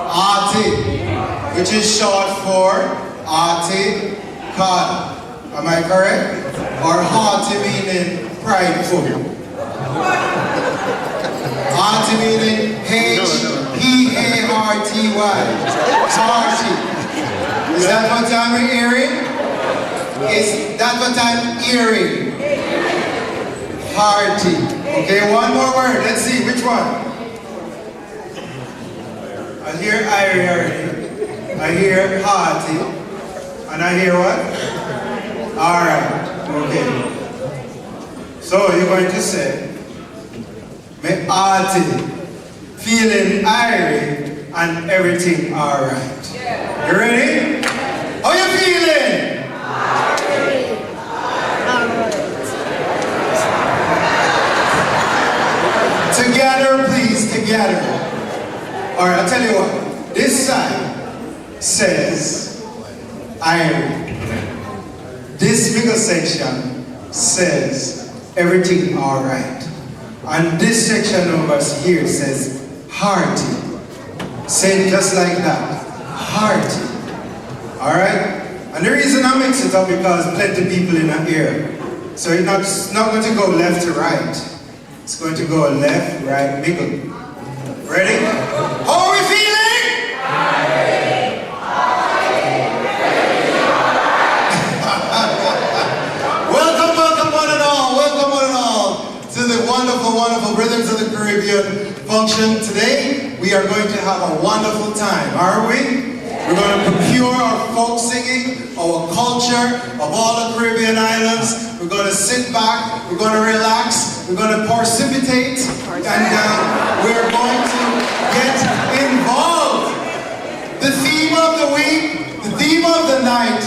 Artie, which is short for Artie Cod. Am I correct? Or hearty meaning prideful. Artie meaning H-E-A-R-T-Y. Hearty. Is that what I'm hearing? Is that what I'm hearing? Hearty. Okay, one more word. Let's see, which one? I hear irie. I hear hearty. And I hear what? Alright, okay. So you're going to say, me hearty, feeling irie, and everything alright. You ready? How you feeling? Together, please, together. Alright, I'll tell you what. This side says irie. This bigger section says everything alright. And this section over here says hearty. Say it just like that. Hearty. Alright? And the reason I mix it up because plenty of people in the ear. So it's not going to go left to right. It's going to go left, right, middle. Ready? How are we feeling? Welcome one and all to the wonderful Rythmz of the Caribbean function. Today, we are going to have a wonderful time, aren't we? We're going to procure our folk singing, our culture of all the Caribbean islands. We're going to sit back, we're going to relax, we're going to precipitate, and we're going to get involved. The theme of the week, the theme of the night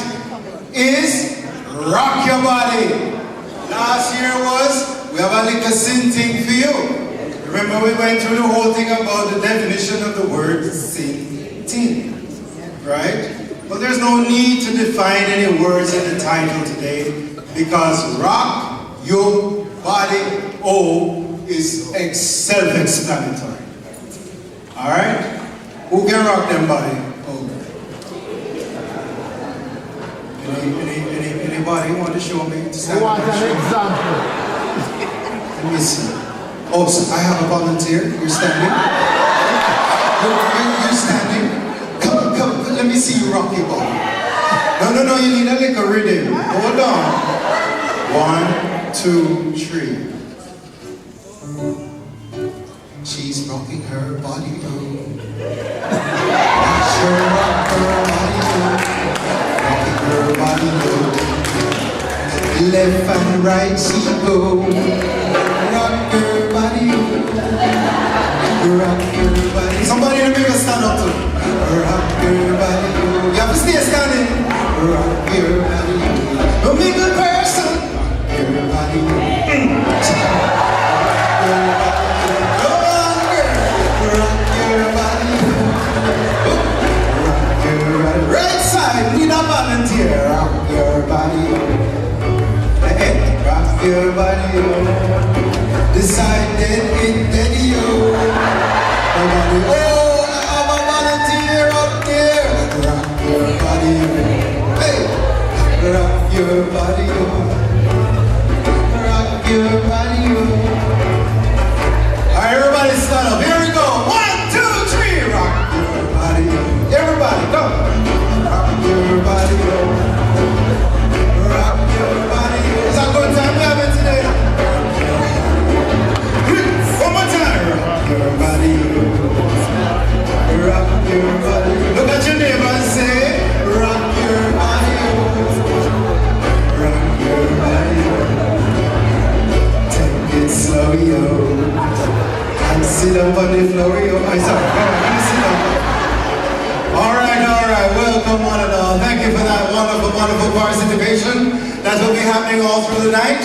is Rock Your Body. Last year was, we have a little sin thing for you. Remember we went through the whole thing about the definition of the word sin thing. Right? But there's no need to define any words in the title today because rock your body, is self-explanatory. Alright? Who can rock them body? Anybody want to show me? To want an example? Let me see. Oh, so I have a volunteer. You're standing? You're standing? Come, let me see you rock your body. No, you need a little rhythm. Hold on. 1, 2, 3. She's rocking her body, Watch her rock her body, Rocking her body, Left and right she go. Rock her body, Rock her body. Somebody in the middle stand up to rock your body, You have to stay standing. Rock your body, Don't be a good person. Rock your body, Rock your body, Rock your body. Right side, need a volunteer. Rock your body, Rock your body, Decided it daddy, Nobody, rock your body, rock your body. Alright, everybody stand up. Here we go. 1, 2, 3. Rock your body. Everybody, go. Rock your body. Rock your body. Is that good time we having today? One more time. Rock your body. Rock your body. Look at your neighbor and say, rock your body. Rock your body. Take it slow, yo. And sit up on the floor, yo. I'm sorry. Sit up. Alright. Welcome one and all. Thank you for that wonderful participation. That will be happening all through the night.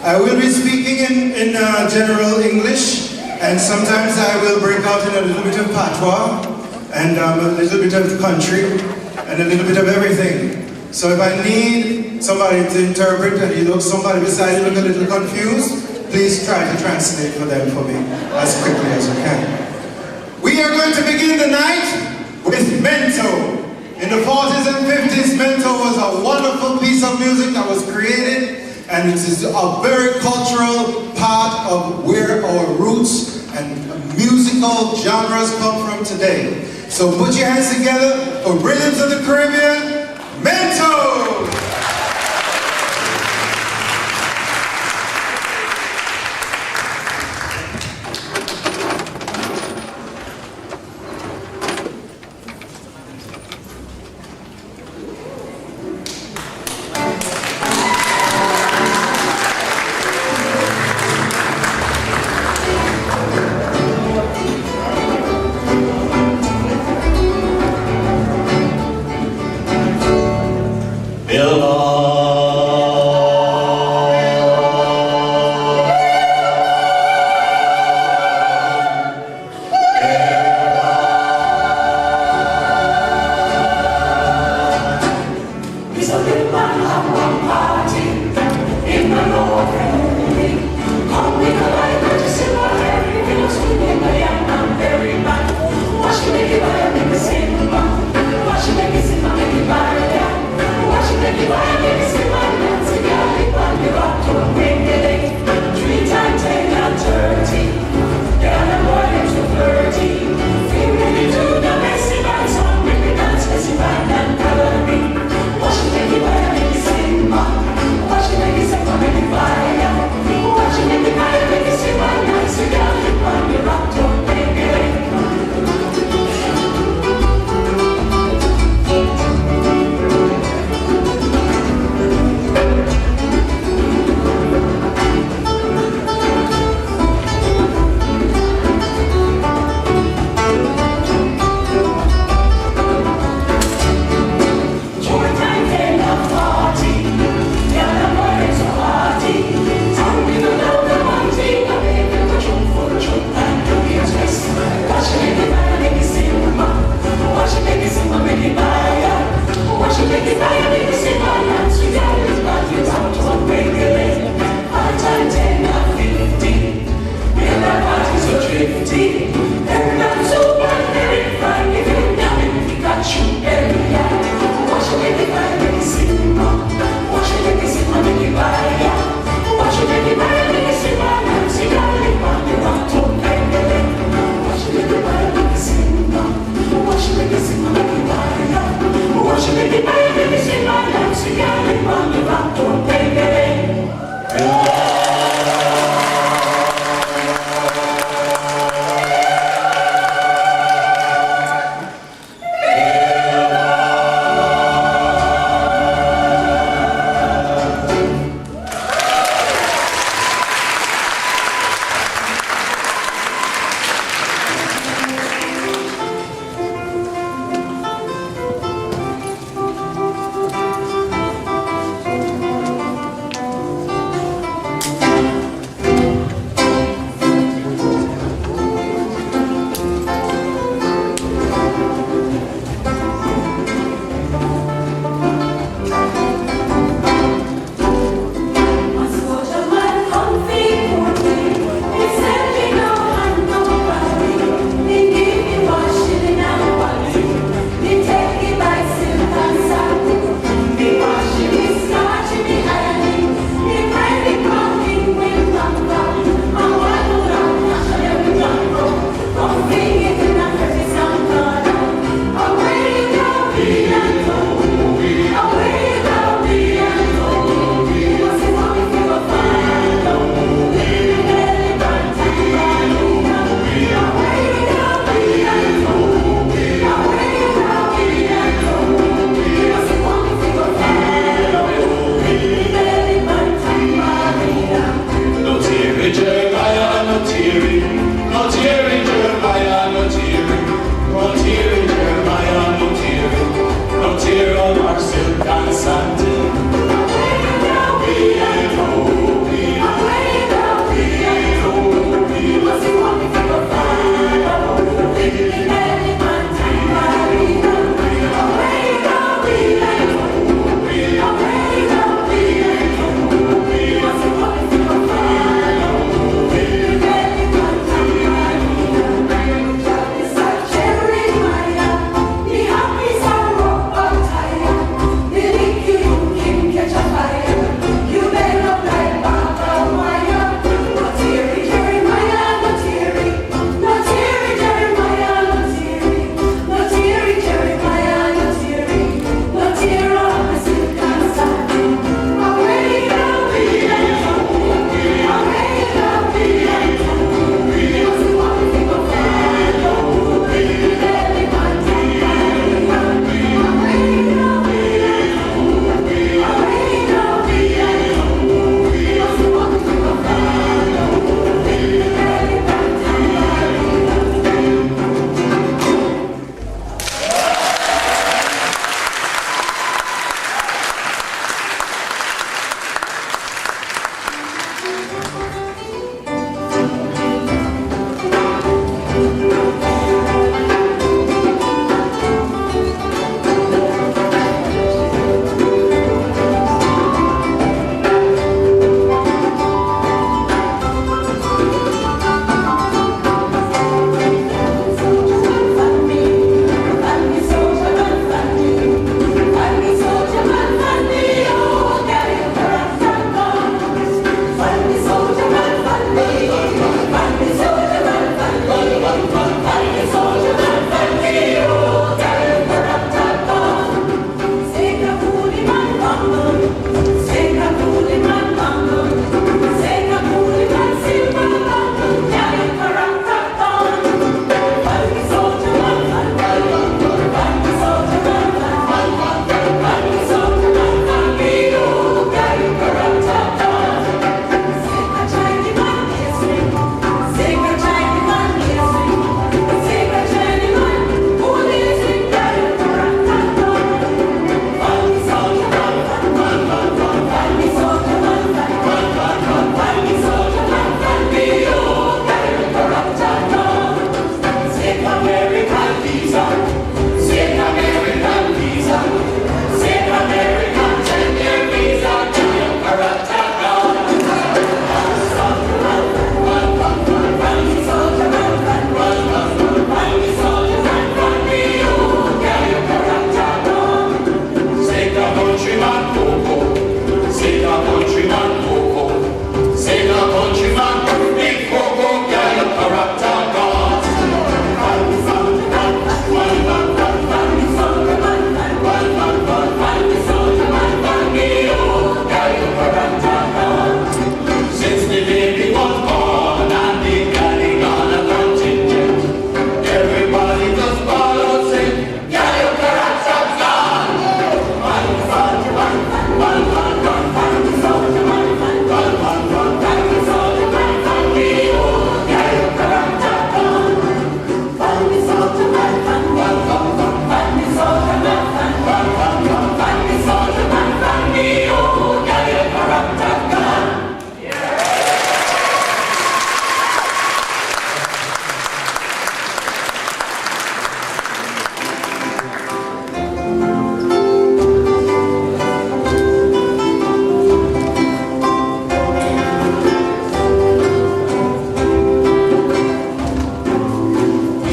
I will be speaking in general English, and sometimes I will break out in a little bit of patois, and a little bit of country, and a little bit of everything. So if I need somebody to interpret, and somebody beside you look a little confused, please try to translate for them for me as quickly as you can. We are going to begin the night with Mento. In the 40s and 50s, Mento was a wonderful piece of music that was created, and it is a very cultural part of where our roots and musical genres come from today. So put your hands together for Rythmz of the Caribbean, Mento!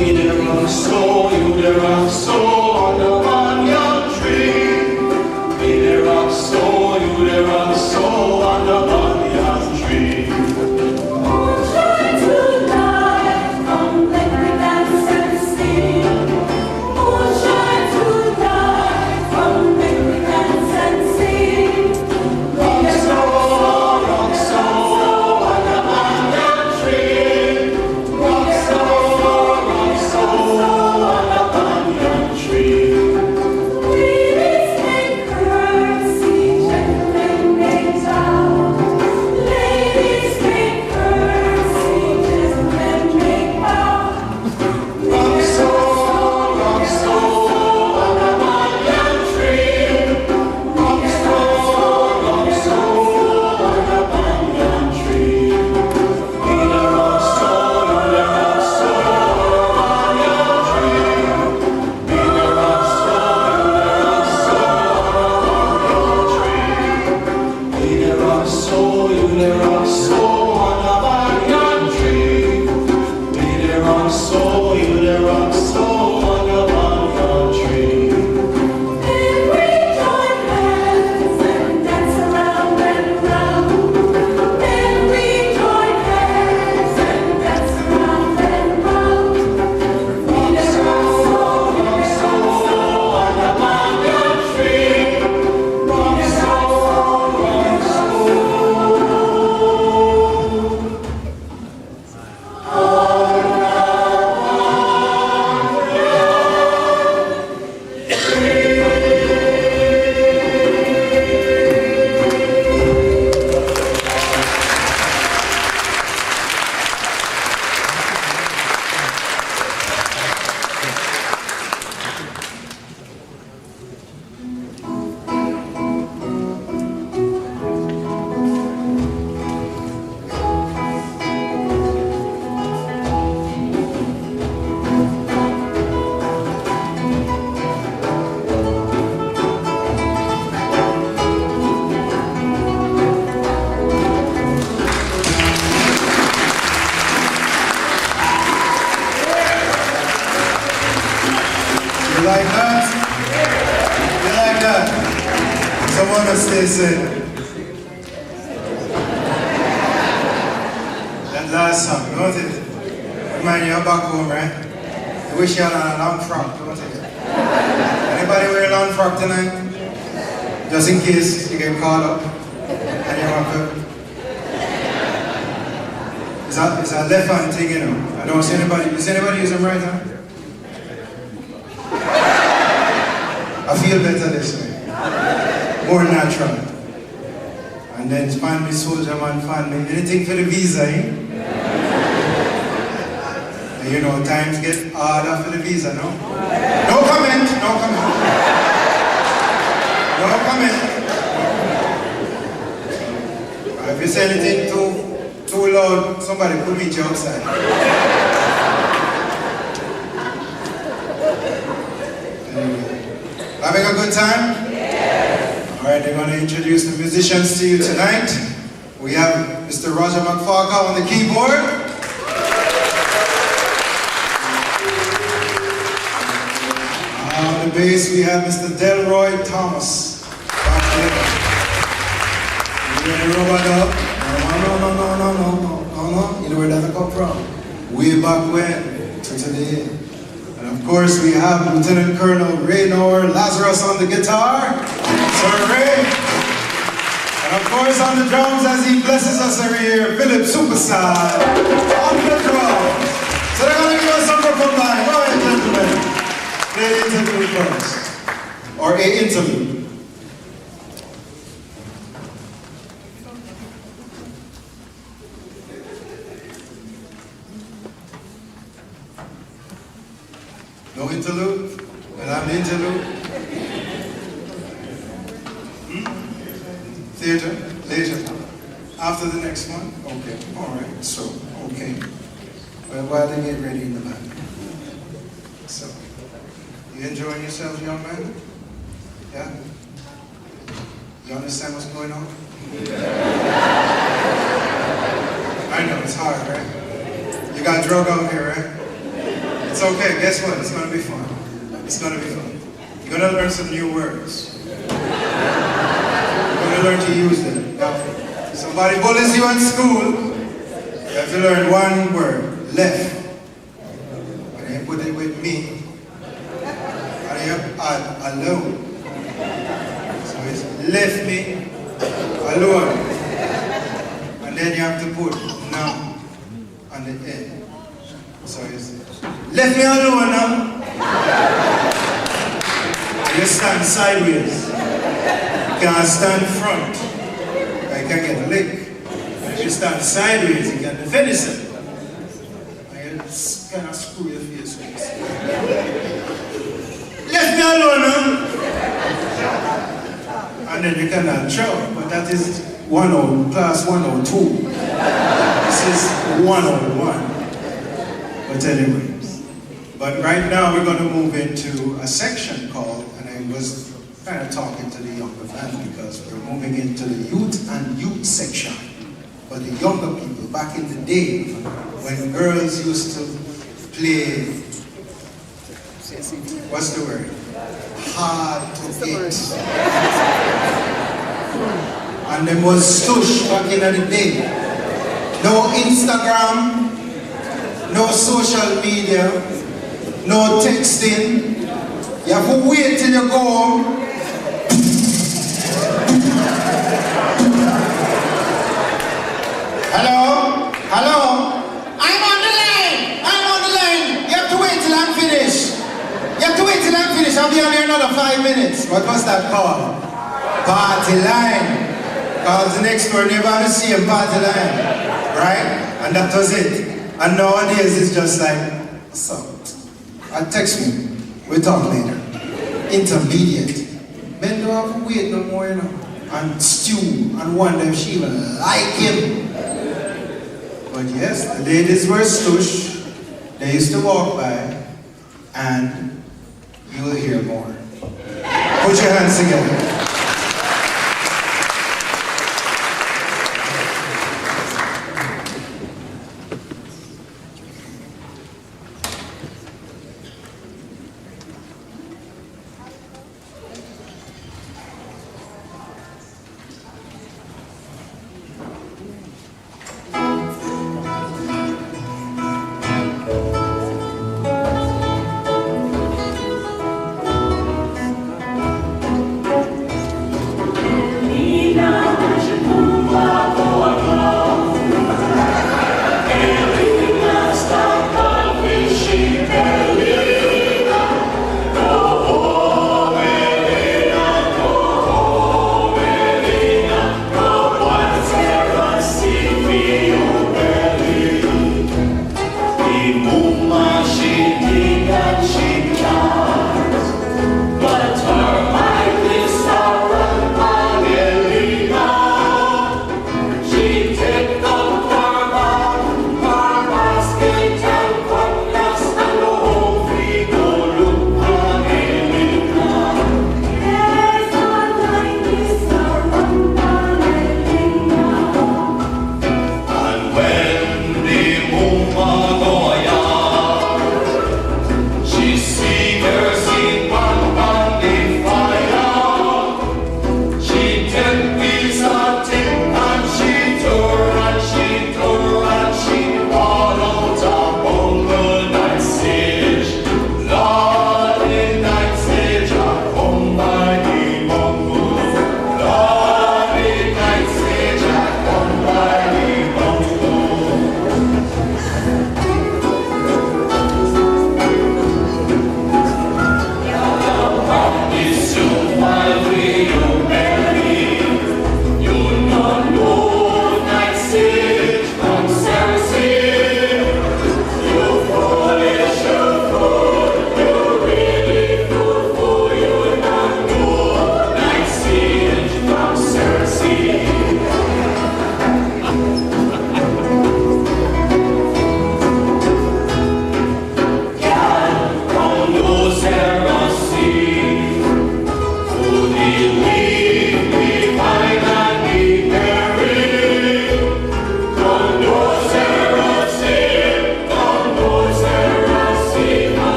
Me the rock so, you the rock so on the banyan tree. Me the rock so, you the rock so on the banyan tree. Moonshine tonight, come let me dance and sing. Moonshine tonight, come let me dance and sing. Rock so on the banyan tree. Rock so on the banyan tree. Ladies make curtsy, gentlemen make bow. Ladies make curtsy, gentlemen make bow. Rock so on the banyan tree. Rock so on the banyan tree. Me the rock so, you the rock so on the banyan tree. Me the rock so, you the rock so on the banyan tree. Me the rock so, you the rock so on the banyan tree. Me the rock so, you the rock so on the banyan tree. Then we join hands and dance around and round. Then we join hands and dance around and round. We the rock so on the banyan tree. Rock You like that? You like that? Someone will stay safe. That last song, don't it? Remind you of back home, right? I wish you had on a long frock, don't it? Anybody wear a long frock tonight? Just in case you get caught up and you want to. It's a left hand thing, you know. I don't see anybody. Does anybody use them right hand? I feel better this way. More natural. And then find me soldier man, find me anything for the visa, eh? And you know, times get harder for the visa, no? No comment, no comment. No comment. If you say anything too loud, somebody could meet you outside. Having a good time? Yes. All right, they're going to introduce the musicians to you tonight. We have Mr. Roger McFarka on the keyboard. On the bass, we have Mr. Delroy Thomas. Back there. You ready to roll it up? No. You know where that come from? Way back when to today. And of course, we have Lieutenant Colonel Raynor Lazarus on the guitar. Sir Ray. And of course, on the drums, as he blesses us every year, Philip Superstar on the drums. So they're going to give us some more combined. Go ahead, gentlemen. Play the interlude first. Or a interlude. No interlude? And I'm the interlude? Theater? Later? After the next one? Okay. Alright. So, okay. Well, while they get ready in the back. So, you enjoying yourself, young man? Yeah? You understand what's going on? I know, it's hard, right? You got drug out here, right? It's okay, guess what? It's gonna be fun. It's gonna be fun. You're gonna learn some new words. You're gonna learn to use them. Now, somebody bullies you at school, you have to learn one word, left. And you put it with me. And you add alone. So it's left me alone. And then you have to put now on the end. So it's left me alone now. You stand sideways. You can't stand front. You can get licked. If you stand sideways, you can defend yourself. And you kind of screw your face with this. Left me alone now. And then you cannot shout, but that is class 102. This is 101. But anyways. But right now we're going to move into a section called, and I was kind of talking to the younger fans because we're moving into the youth section. But the younger people, back in the day, when girls used to play, what's the word? Hard to get. And there was stush back in the day. No Instagram, no social media, no texting. You have to wait till you go home. Hello? Hello? I'm on the line! I'm on the line! You have to wait till I'm finished. You have to wait till I'm finished. I'll be on here another 5 minutes. What was that called? Party line. Because the next door never had the same party line. Right? And that was it. And nowadays it's just like, what's up? Text me. We'll talk later. Intermediate. Men don't have to wait no more, you know. And stew and wonder if she even like him. But yes, the ladies were stush. They used to walk by, and you will hear more. Put your hands together. She seekers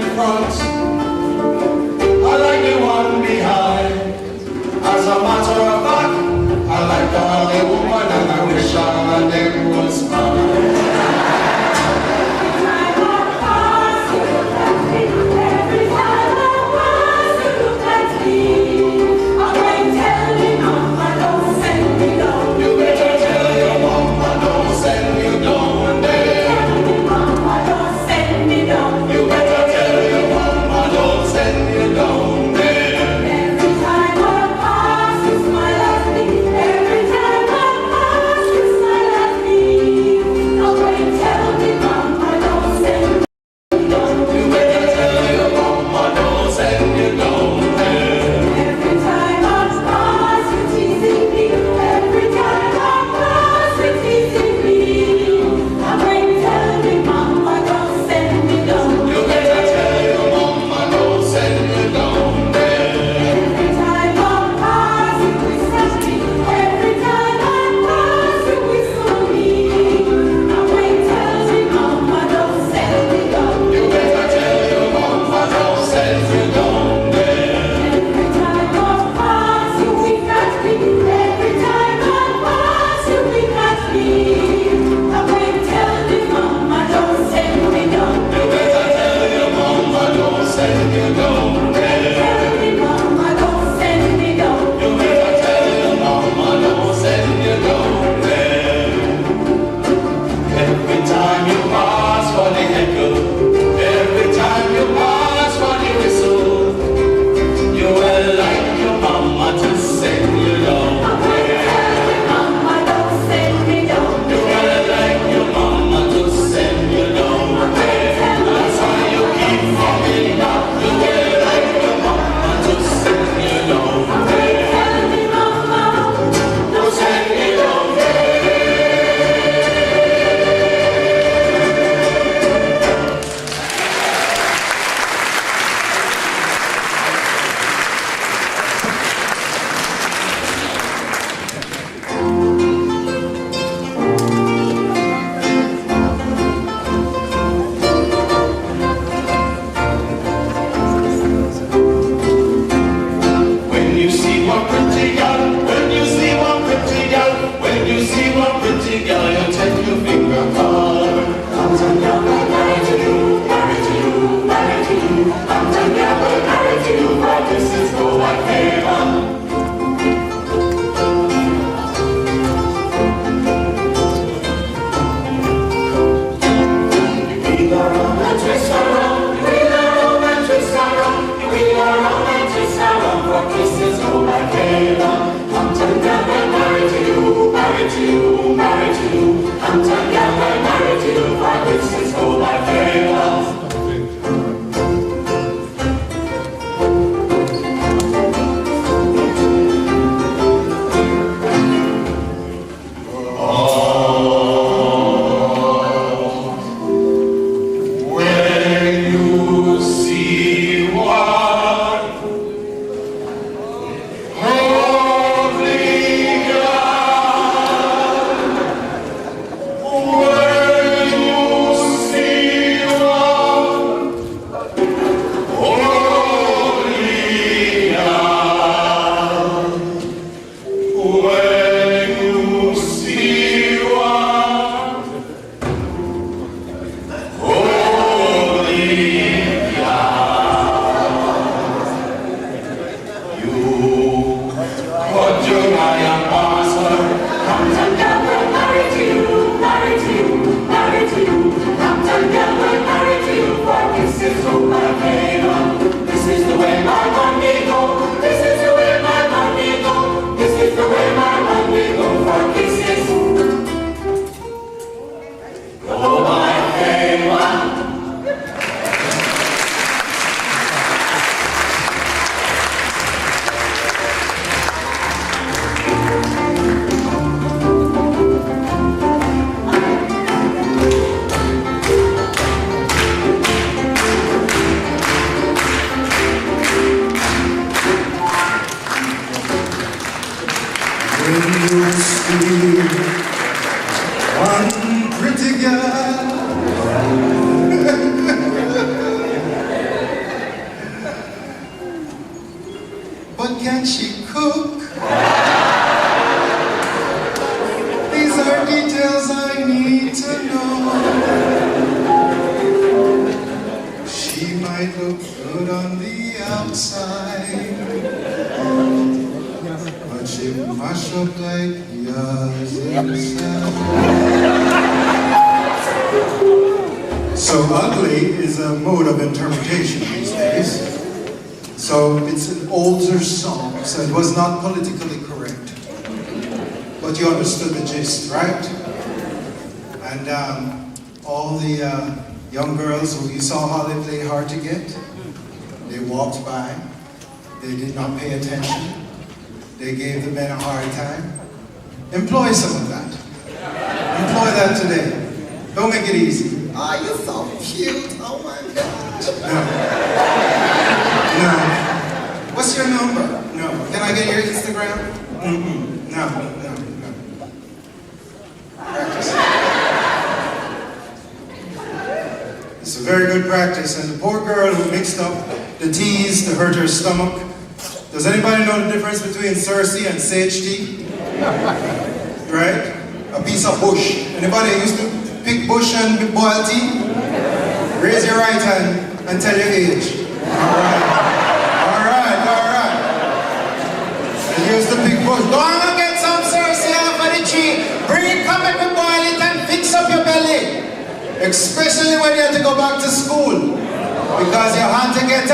in front. I like the one behind. As a matter of fact, I like all the woman and I wish all of them was mine. One pretty girl can she cook? These are details I need to know. She might look good on the outside, but she mash up like yours inside. So ugly is a mode of interpretation these days. So it's an older song, so it was not politically correct. But you understood the gist, right? And all the young girls who you saw how they played hard to get, they walked by, they did not pay attention, they gave the men a hard time. Employ some of that. Employ that today. Don't make it easy. Oh, you're so cute. Oh my gosh. No. What's your number? No. Can I get your Instagram? No. Practice. It's a very good practice. And the poor girl who mixed up the teas to hurt her stomach. Does anybody know the difference between Cersei and sage tea? Right? A piece of bush. Anybody used to pick bush and boil tea? Raise your right hand and tell your age. Alright. And use the big bush. Go on and get some Cersei off of the tree. Bring it, come and boil it and fix up your belly. Especially when you have to go back to school. Because you have to get a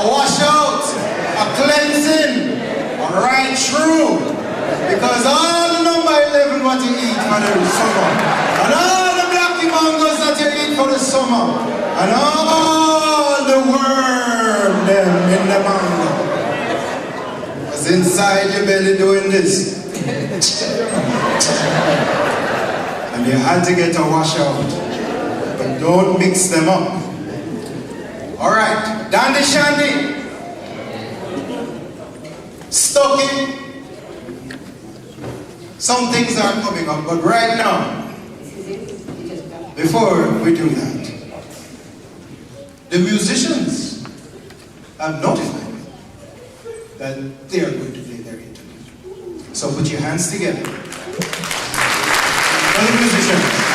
washout, a cleansing, a right through. Because all the number 11 what you eat for the summer, and all the blacky mangoes that you eat for the summer, and all the worm them in the mango was inside your belly doing this. And you had to get a washout, but don't mix them up. All right, dandy shandy, stocking. Some things are coming up, but right now, before we do that, the musicians have notified me that they are going to play their interlude. So put your hands together for the musicians.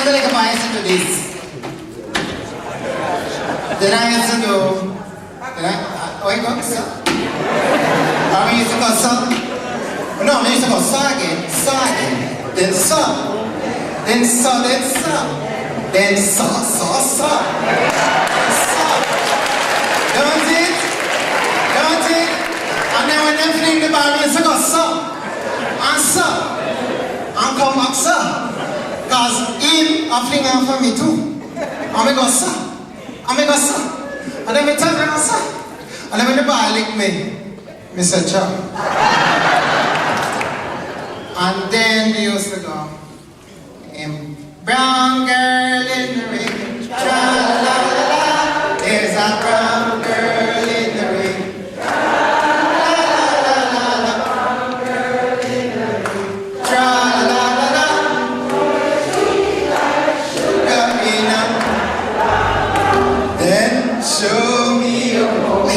I like I used to do this. Then I used to do. Oh, you go so? I used to go so. No, I used to go so again, then so, then so, then so, then so, so. Don't it? And then when they fling the ball, I used to go so, and come back so. Because him a fling on for me too. And I go so, and then I turn around so. And then when the ball lick me say chop. And then we used to go, brown girl in the ring, tra-la-la-la, there's a brown girl in the ring, tra-la-la-la-la, brown girl in the ring, tra-la-la-la-la, she likes sugar in a, then show me your boy.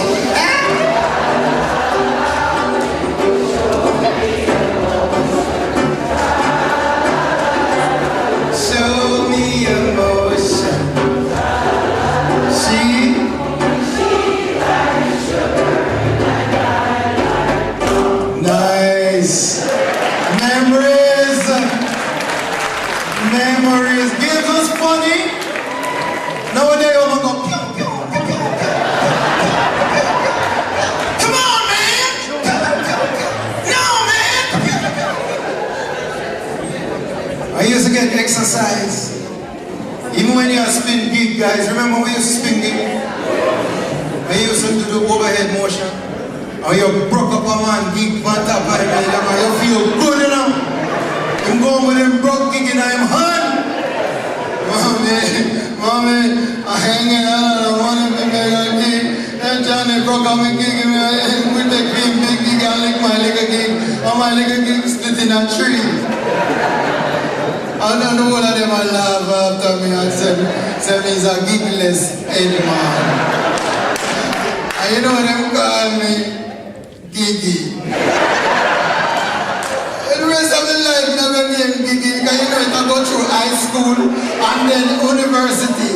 Memories. Games was funny. Nowadays, I'm gonna go pew, pew, pew, pew, pew. Come on, man. No, man. I used to get exercise. Even when you spin gig, guys. Remember we used to spin gig? I used to do the overhead motion. Or you broke up a man gig on top of him, and you feel good enough. I'm going with him broke gig in him hand. Mommy, I hang out, I want to make a gig. And Johnny broke up my gig, and we take him big gig, I like my leg gig. And my leg gig split in a tree. I don't know what of them I laugh after me and say he's a gigless head man. And you know what them call me? Giggy. The rest of the life never named Giggy because you know it I go through high school and then university.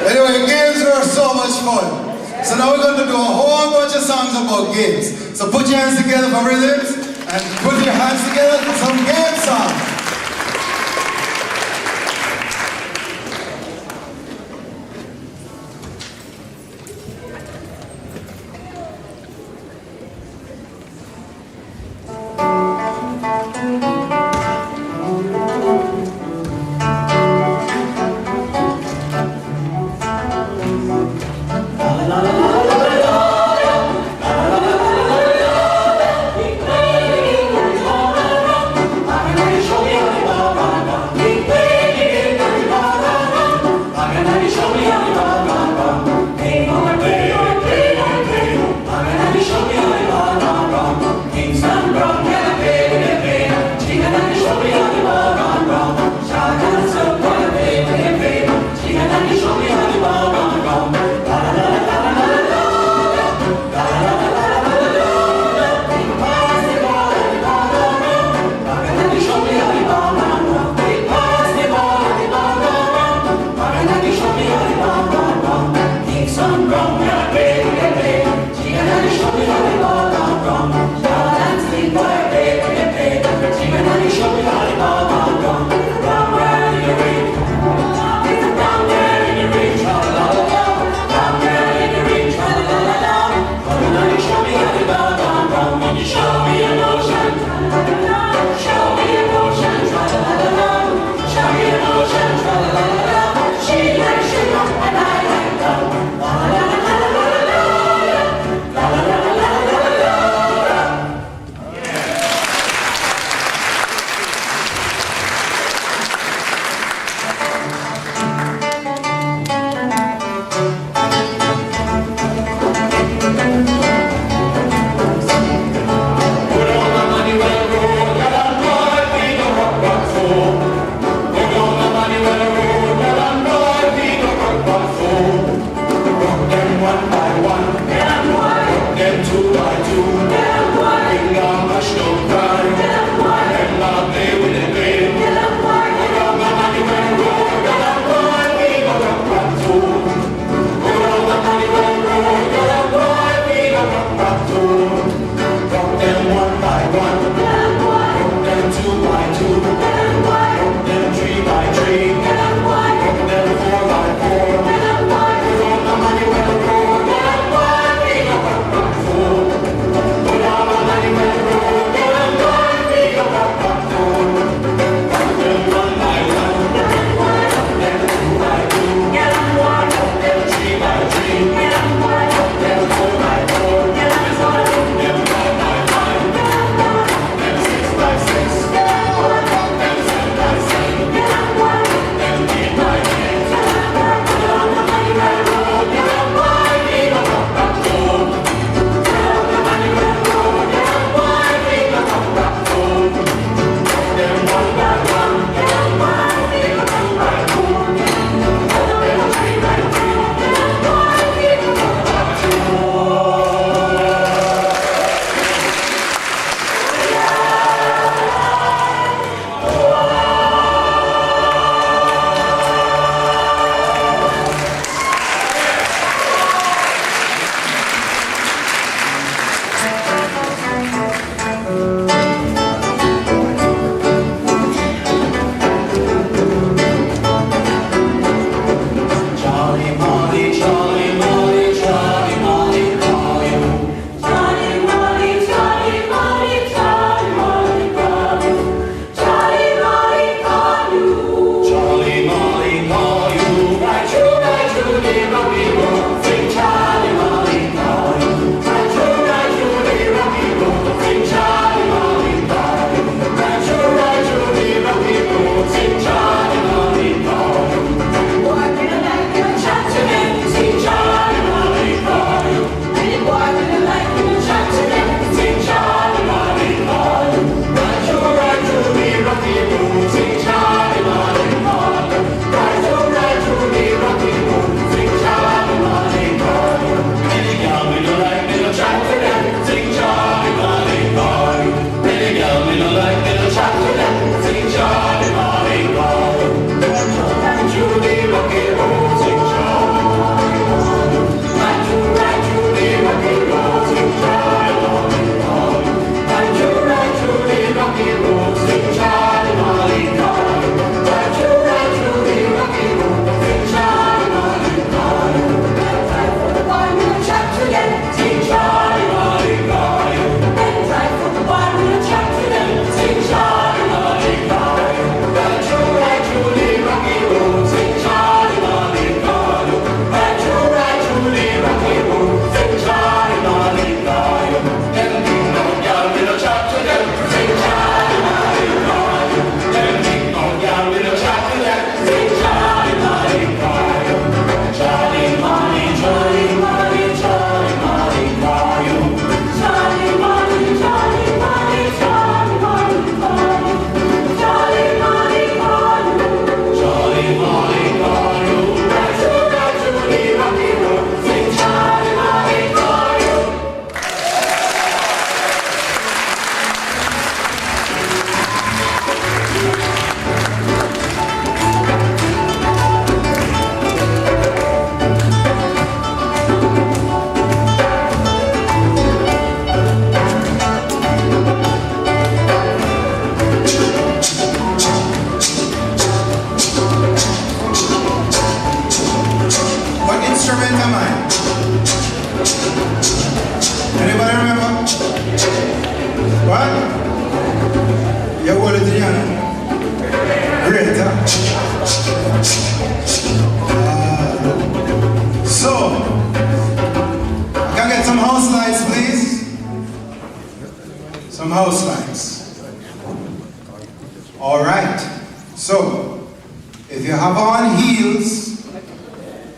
Anyway, games were so much fun. So now we're going to do a whole bunch of songs about games. So put your hands together for Rythmz and put your hands together for some game songs. Show me house lights. All right. So, if you have on heels,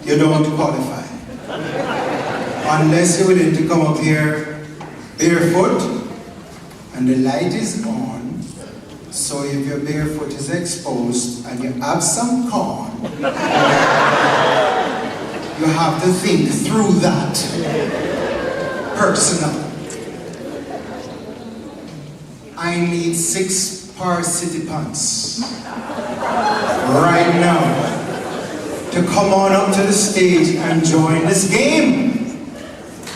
you don't qualify. Unless you're willing to come up here barefoot and the light is on. So if your barefoot is exposed and you have some corn, you have to think through that personally. I need 6 participants right now to come on up to the stage and join this game.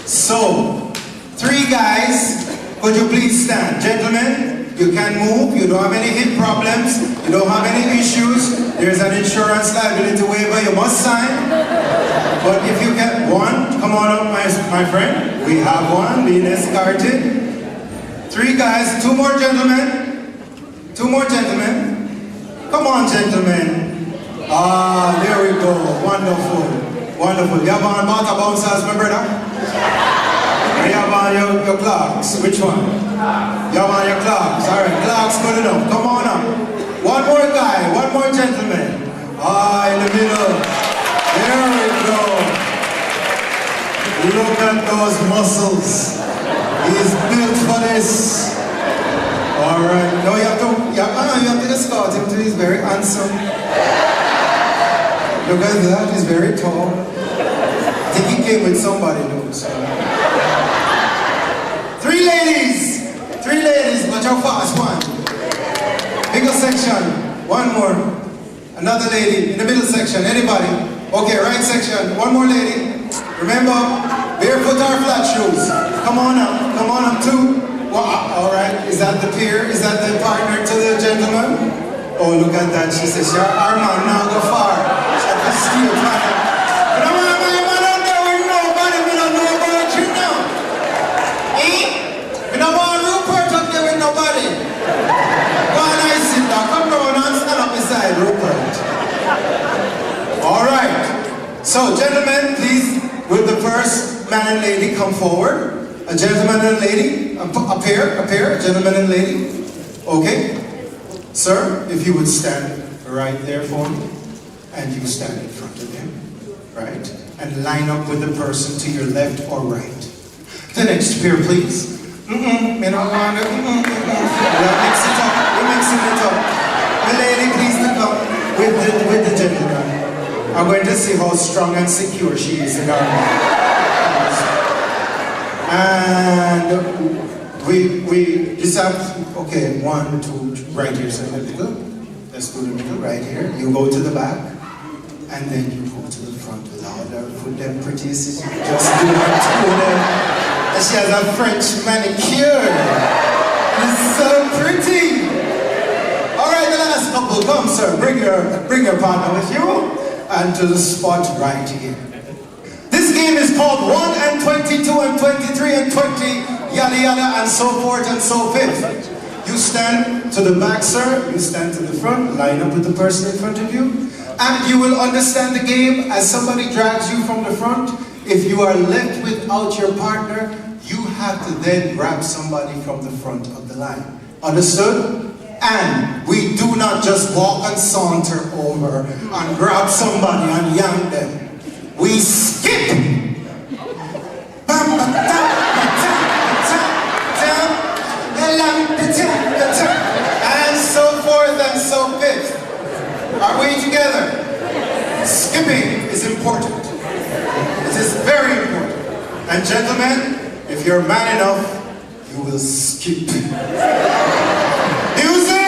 So, 3 guys, could you please stand? Gentlemen, you can move, you don't have any hip problems, you don't have any issues, there's an insurance liability waiver you must sign. But if you get one, come on up, my friend. We have one being escorted. 3 guys, 2 more gentlemen. 2 more gentlemen. Come on, gentlemen. Ah, there we go. Wonderful. Wonderful. You have on water bouncers, my brother? You have on your clocks. Which one? You have on your clocks. All right, clocks good enough. Come on up. One more guy. One more gentleman. Ah, in the middle. There we go. Look at those muscles. He's built for this. All right. No, you have to escort him to his very handsome. Look at that. He's very tall. I think he came with somebody though. So. 3 ladies. 3 ladies, but you're fast. 1. Bigger section. 1 more. Another lady in the middle section. Anybody? Okay, right section. 1 more lady. Remember, barefoot or flat shoes. Come on up. Come on up too. Well, all right. Is that the peer? Is that the partner to the gentleman? Oh, look at that. She says, our man now go far. She has to steal time. But I'm not out there with nobody. We don't know about you now. Eh? We don't want Rupert up there with nobody. Go on, I sit down. Come down and stand up beside Rupert. All right. So, gentlemen, please, will the first man and lady come forward? A gentleman and a lady, a pair, a gentleman and lady. Okay. Sir, if you would stand right there for me, and you stand in front of him, right? And line up with the person to your left or right. The next pair, please. We're mixing it up. We're mixing it up. The lady, please look up with the gentleman. I'm going to see how strong and secure she is in our and we just have, okay, 1, 2, right here, so the middle. Let's do the middle right here. You go to the back, and then you go to the front with all the foot them pretty. Just do that to them. And she has a French manicure. It's so pretty. All right, the last couple, come sir, bring your partner with you, and to the spot right here. This game is called 1 and 22 and 23 and 20, yada yada, and so forth and so forth. You stand to the back, sir. You stand to the front. Line up with the person in front of you. And you will understand the game as somebody drags you from the front. If you are left without your partner, you have to then grab somebody from the front of the line. Understood? And we do not just walk and saunter over and grab somebody and yank them. We skip. And so forth and so forth. Are we together? Skipping is important. It is very important. And gentlemen, if you're man enough, you will skip. Music!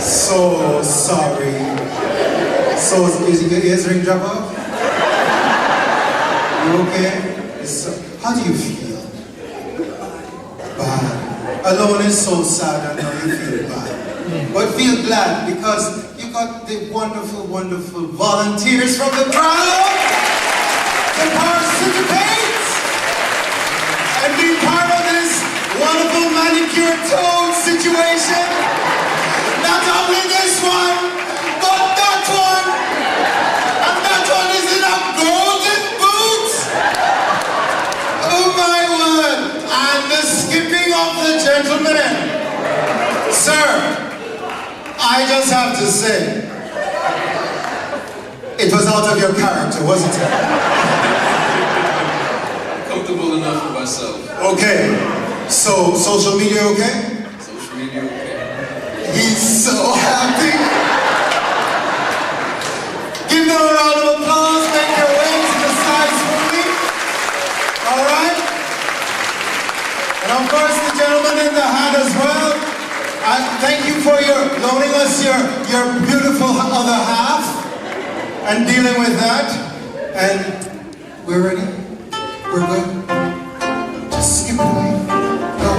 So sorry. So is your ears ring drop off? You okay? How do you feel? Bad. Alone is so sad, I know you feel bad. But feel glad because you got the wonderful, wonderful volunteers from the crowd to participate and be part of this wonderful manicure toe situation. Not only this one, but that one. And that one is in a golden boot. Oh my word. And the skipping of the gentleman. Sir, I just have to say, it was out of your character, wasn't it? Comfortable enough for myself. Okay. So, social media okay? Social media okay. He's so happy. Give them a round of applause. Make your way to the sides for me. All right? And of course, the gentleman in the hat as well. Thank you for loaning us your beautiful other half and dealing with that. And we're ready. We're good. Just skip it away. Go.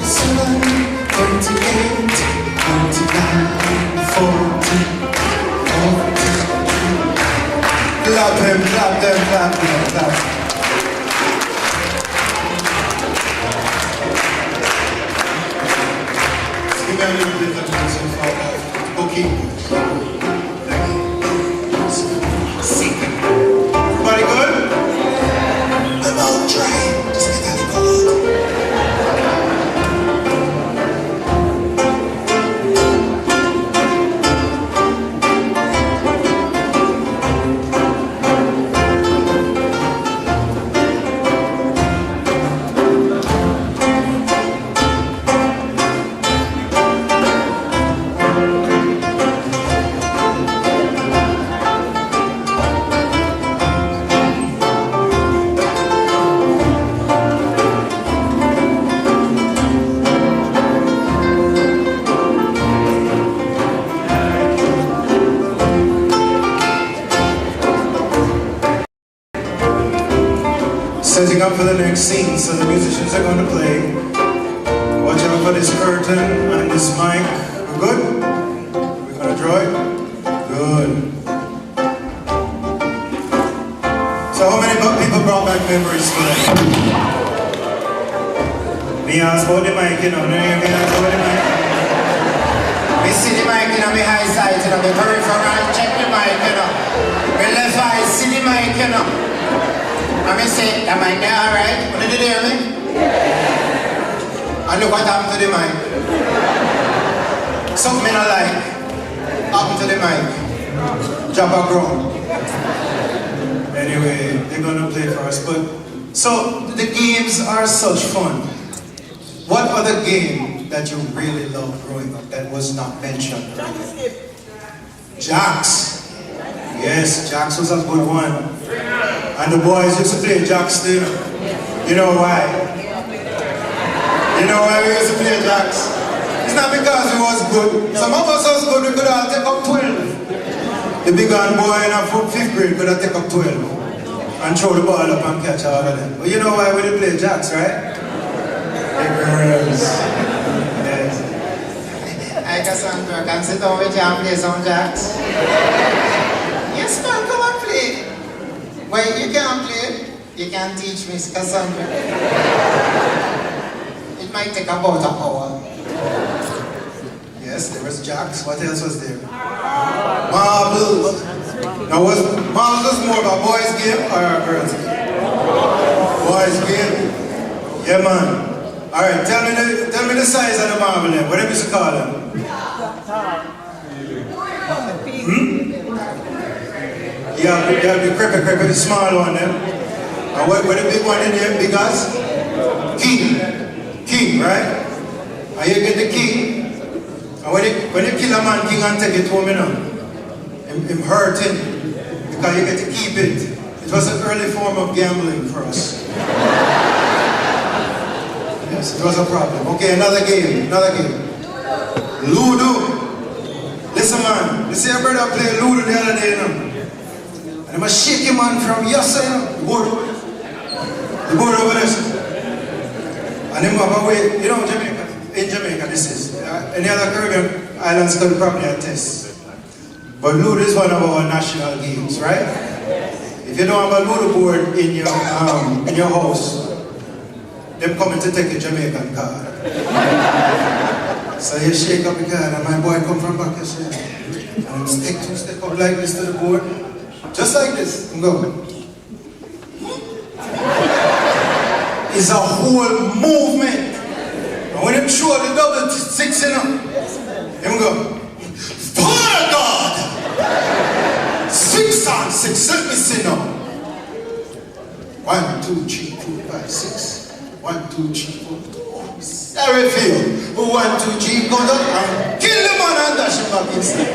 7, 28, 29, 40, 40. Clap them, clap them, clap them, clap them. Give me a little bit of music for okay. Everybody good? I'm all dry. Just get that cold. Setting up for the next scene, so the musicians are going to play. Watch out for this curtain and this mic. We're good? We're going to draw it? Good. So how many people brought back memories today? Me ask about the mic, you know. No, you can ask about the mic. Me see the mic, you know, me high side, you know, me peripheral, check the mic, you know. Me left eye, see the mic, you know. I may say, am I there alright? What did you hear me? Yeah. And look what happened to the mic. Something I like happened to the mic. Drop a ground. Anyway, they're gonna play for us. But so the games are such fun. What other game that you really loved growing up that was not mentioned earlier? Jacks. Yes, Jacks was a good one. And the boys used to play jacks too. You know why? You know why we used to play jacks? It's not because we was good. Some of us was good, we could have take up 12. The big one boy in our 5th grade could have take up 12. And throw the ball up and catch all of them. But you know why we didn't play jacks, right? The girls. Yes. I Cassandra, can sit down with you and play some jacks? Yes, man, come and play. Well, you can't play, you can teach me, Cassandra. It might take about an hour. Yes, there was jacks. What else was there? Marbles. Now, was marbles more of a boys' game or a girls' game? Boys' game? Yeah, man. All right, tell me the size of the marble then. Whatever you call them. You have the creepy, the small one then. And what the big one in there, big as? King, right? And you get the king. And when you kill a man, king and take it home, you know, him hurting. Because you get to keep it. It was an early form of gambling for us. goodness, it was a problem. Okay, another game. Ludo. Listen, man. You see a brother play Ludo the other day, you know? And I'm a shaky man from yesterday, you know? The board over there. And then have a way, you know, in Jamaica, this is. Any other Caribbean islands could probably attest. But Ludo is one of our national games, right? If you don't have a Ludo board in your house, they're coming to take a Jamaican card. So you shake up the card and my boy come from back and say, and step up like this to the board. Just like this, and go. It's a whole movement. And when you throw the double six in them, and go, Father God! 6 on 6, let me see now. 1, 2, 3, 4, 5, 6. 1, 2, 3, 4. Sorry, Phil. 1, 2, 3, go down and kill the man and dash him back inside.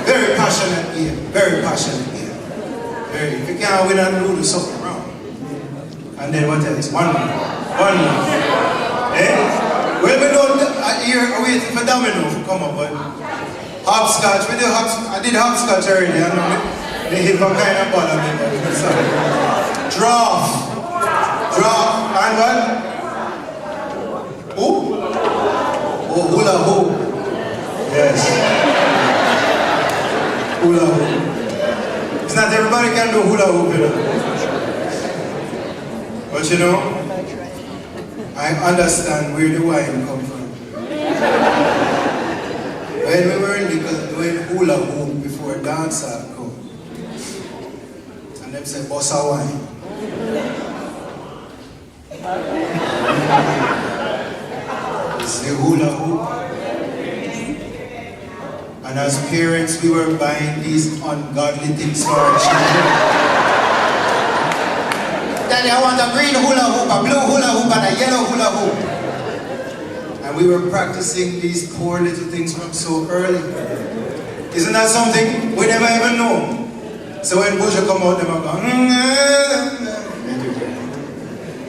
Very passionate game. Very passionate game. Very. If you can't win and do something wrong. And then what else? One more. Eh? Well, we don't here waiting for Domino to come up, but hopscotch. We do hopscotch. I did hopscotch already. I know they hit some kind of ball on me. Draft. And what? Who? Oh, hula hoop. Yes. Hula hoop. It's not everybody can do hula hoop, you know. But you know, I understand where the wine come from. When we were little doing hula hoop before dancer come, and them say bossa wine. It's the hula hoop. And as parents, we were buying these ungodly things for our children. Daddy, I want a green hula hoop, a blue hula hoop, and a yellow hula hoop. And we were practicing these poor little things from so early. Isn't that something? We never even know. So when Buja come out, they will go,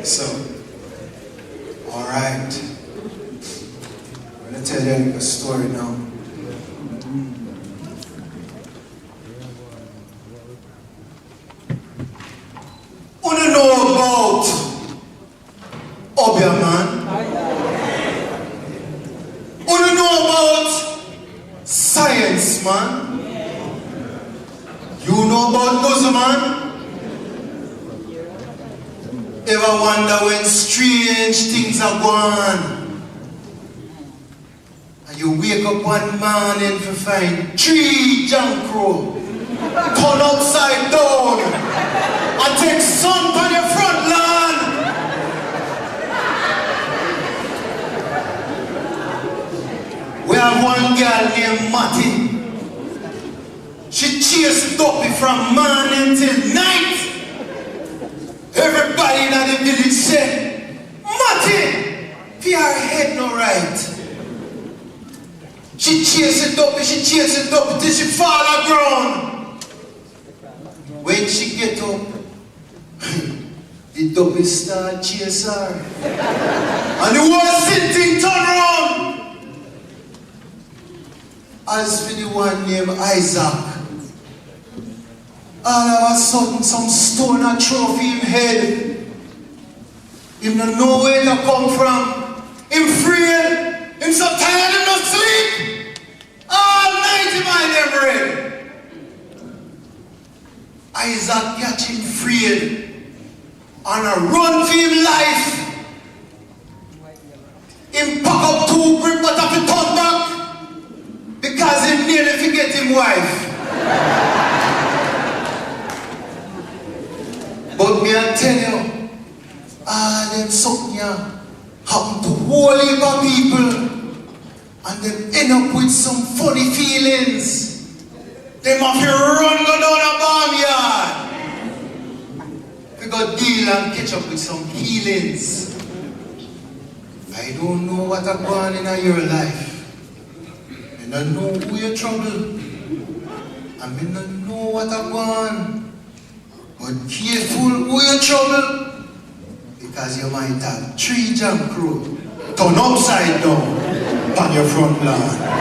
So, alright. I'm going to tell you a story now. Want to know about Obia, man? Want to know about science, man? You know about Guzo, man? Ever wonder when strange things are going? And you wake up one morning to find 3 junk crow turn upside down and take sun on your front lawn. We have one girl named Matty. She chased Duppy from morning till night. Everybody in the village said, Matty, for your head no right. She chased it up till she fall on ground. When she get up, the Duppy start chase her. And the whole thing turn around. As for the one named Isaac, all of a sudden, some stone a throw him head. Him no know where to come from. Him afraid. Him so tired him not sleep. All night him I never read. Isaac catch him afraid and a run for him life. Him pack up 2 brick but have to turn back because he nearly forget him wife. But me I tell you, them something happen to whole heap of people and them end up with some funny feelings. Them have to run go down a barnyard. We got deal and catch up with some healings. I don't know what has gone in your life. I don't know who you trouble. I don't know what has gone. But careful who you trouble. because you might have 3 jam crew turn upside down on your front lawn.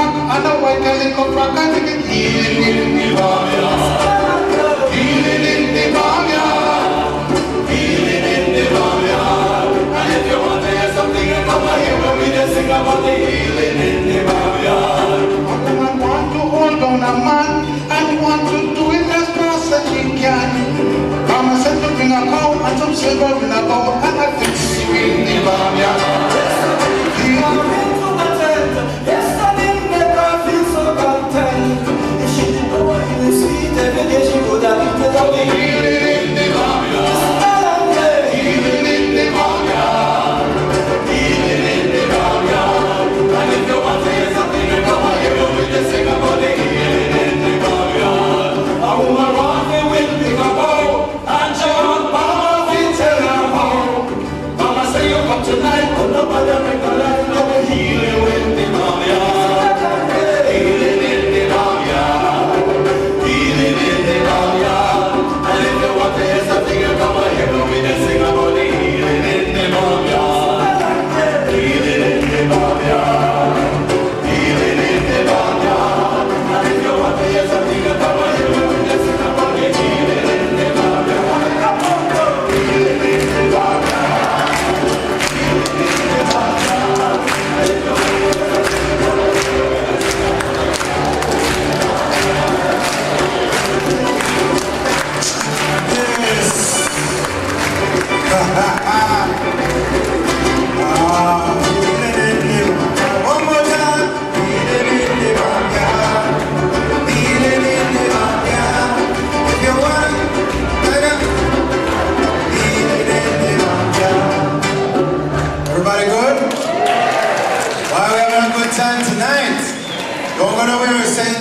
back and a white calico frock and sing it. Healing in the barnyard. Healing in the barnyard. Healing in the barnyard. And if you want to hear something, you come here when we just sing about the healing in the barnyard. A woman want to hold on a man and want to do it as fast as she can. Mama said to bring a cow and some silver in a bowl and I fix you in the barnyard.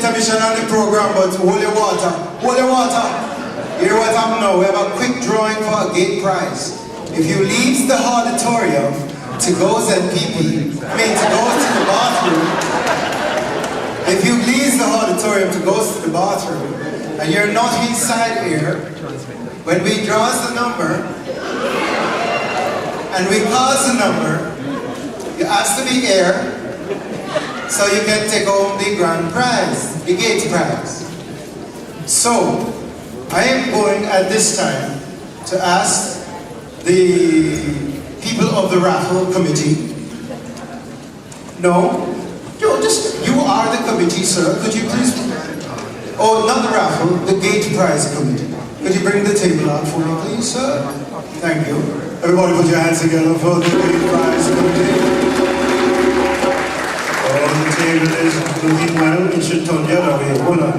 Intermission on the program, but hold your water. Hold your water. Hear what happened now. We have a quick drawing for a gate prize. If you leave the auditorium to go to the bathroom, if you leave the auditorium to go to the bathroom, and you're not inside here, when we draw the number, and we call the number, you ask to be here, so you can take home the grand prize, the gate prize. So, I am going at this time to ask the people of the raffle committee. No, you are the committee, sir. Could you please? Oh, not the raffle, the gate prize committee. Could you bring the table out for me, please, sir? Thank you. Everybody, put your hands together for the gate prize committee. The table is looking well. It should turn the other way. Hold on.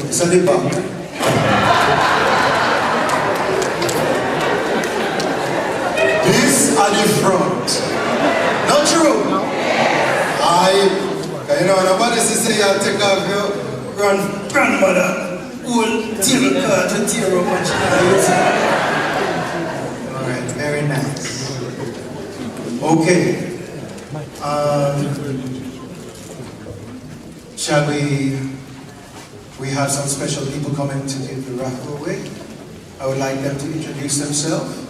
It's at the back. This at the front. Not true? You know, nobody say I'll take off your grandmother old table car to tear up and alright, very nice. Okay. Shall we have some special people coming to give the raffle away? I would like them to introduce themselves.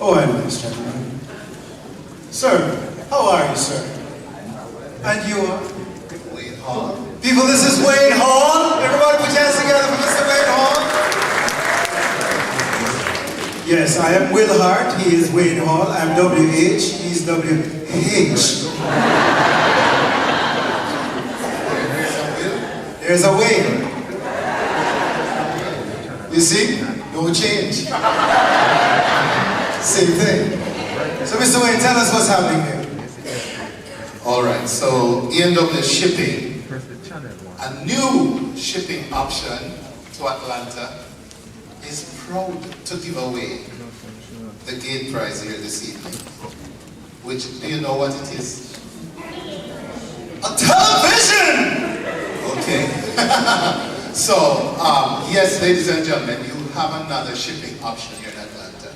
Oh, I'm nice, gentlemen. Sir, how are you, sir? And you are? Wayne Hall. People, this is Wayne Hall. Everybody put your hands together for Mr. Wayne Hall. Yes, I am Will Hart. He is Wayne Hall. I'm WH. He's WH. There's a Wayne. You see? No change. Same thing. So, Mr. Wayne, tell us what's happening here. All right, so ENW Shipping, a new shipping option to Atlanta, is proud to give away the gate prize here this evening. Which, do you know what it is? A television! Okay. So, yes, ladies and gentlemen, you have another shipping option here in Atlanta.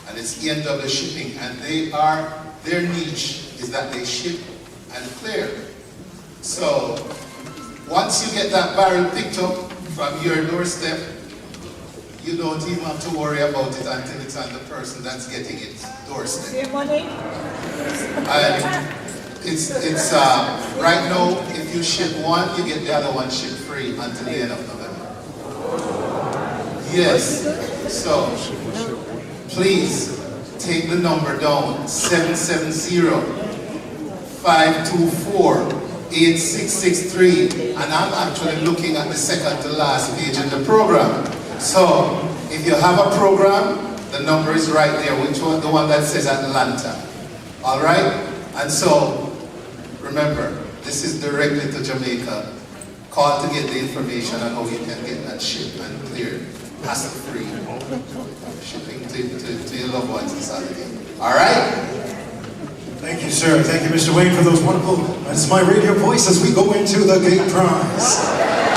And it's ENW Shipping, and their niche is that they ship and clear. So, once you get that barrel picked up from your doorstep, you don't even have to worry about it until it's on the person that's getting it doorstep. Your money? And it's right now, if you ship one, you get the other one shipped free until the end of November. Yes. So, please take the number down, 770-524-8663, and I'm actually looking at the second to last page in the program. So, if you have a program, the number is right there, which one? The one that says Atlanta. All right? And so, remember, this is directly to Jamaica. Call to get the information on how you can get that shipped and cleared, hassle-free shipping to your loved ones in Saturday. All right? Thank you, sir. Thank you, Mr. Wayne, for those wonderful, that's my radio voice as we go into the gate prize.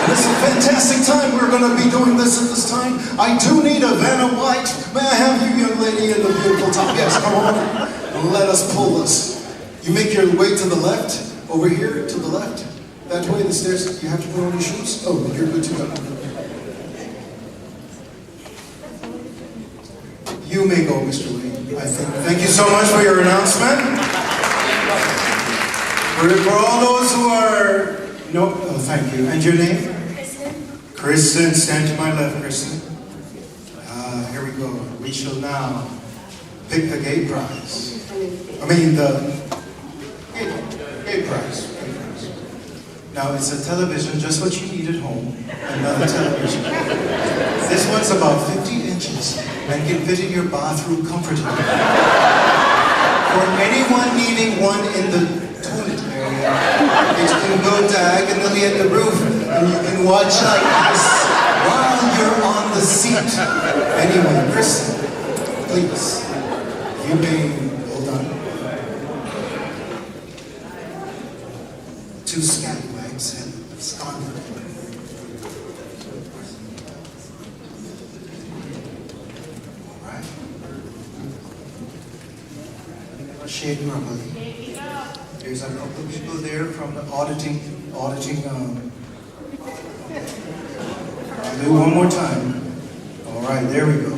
And it's a fantastic time. We're going to be doing this at this time. I do need a Vanna White. May I have you, young lady, in the beautiful top? Yes, come on. And let us pull this. You make your way to the left, over here, to the left. That way, the stairs, you have to put on your shoes. Oh, you're good to go. You may go, Mr. Wayne, I think. Thank you so much for your announcement. For all those who are... No, oh, thank you. And your name? Kristen. Kristen, stand to my left, Kristen. Here we go. We shall now pick the gate prize. I mean, the gate prize. Now, it's a television, just what you need at home. Another television. This one's about 50 inches and can fit in your bathroom comfortably. For anyone needing one in the toilet area, it can go diagonally at the roof, and you can watch like this while you're on the seat. Anyway, Kristen, please, you may hold on. Two scallywags have scoundrel. All right. Shade properly. There's a couple of people there from the auditing. I'll do one more time. All right, there we go.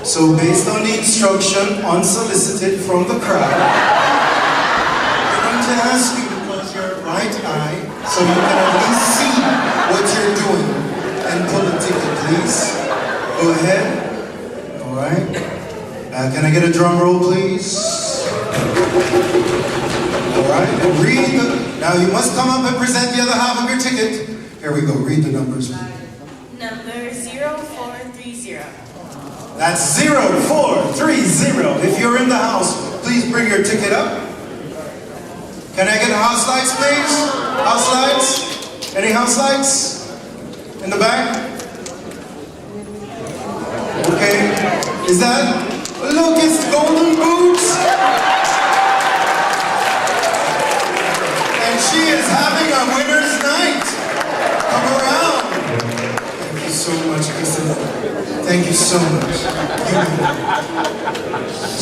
So based on the instruction, unsolicited from the crowd, I'm going to ask you to close your right eye so you can at least see what you're doing. And pull a ticket, please. Go ahead. All right. Can I get a drum roll, please? All right. And read the... Now you must come up and present the other half of your ticket. Here we go. Read the numbers. Number 0430. That's 0430. If you're in the house, please bring your ticket up. Can I get house lights, please? House lights? Any house lights? In the back? Okay. Is that? Look, it's Golden Boots. And she is having a winner's night. Come around. Thank you so much, Kristen. Thank you so much.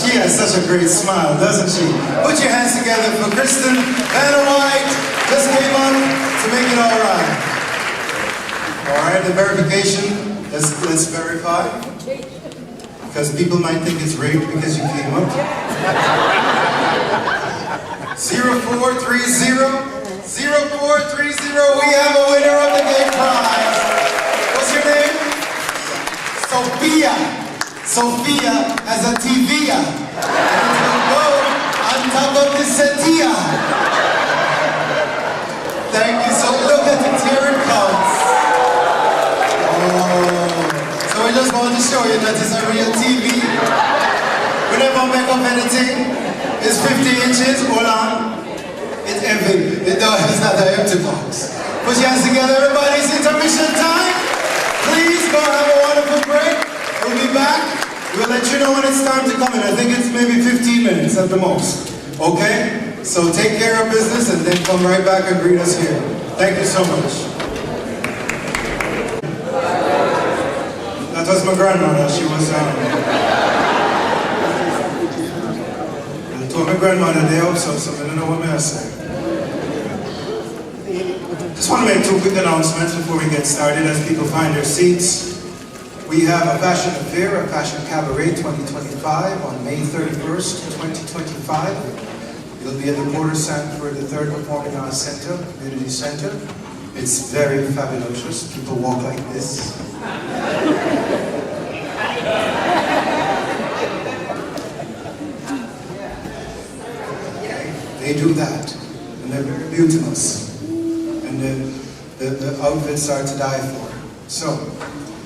She has such a great smile, doesn't she? Put your hands together for Kristen Vanna White. Just came up to make it all right. All right, the verification. Let's verify. Because people might think it's rigged because you came up. 0430. 0430. We have a winner of the gate prize. What's your name? Sophia. Sophia has a TV. And it will go on top of the setia. Thank you. So look at it. Here it comes. Oh. So we just want to show you that it's a real TV. We never make up anything. It's 50 inches. Hold on. It's empty. It's not an empty box. Put your hands together, everybody. It's intermission time. Please go have a wonderful break. We'll be back. We'll let you know when it's time to come in. I think it's maybe 15 minutes at the most. Okay? So take care of business and then come right back and greet us here. Thank you so much. That was my grandmother. She was, I told my grandmother they also, so I don't know what I say. Just want to make two quick announcements before we get started as people find their seats. We have a fashion affair, a fashion cabaret 2025 on May 31st, 2025. It'll be at the Porter Sanford III Performing Arts Center, Community Center. It's very fabulous. People walk like this. They do that, and they're very beautiful. And the outfits are to die for. So,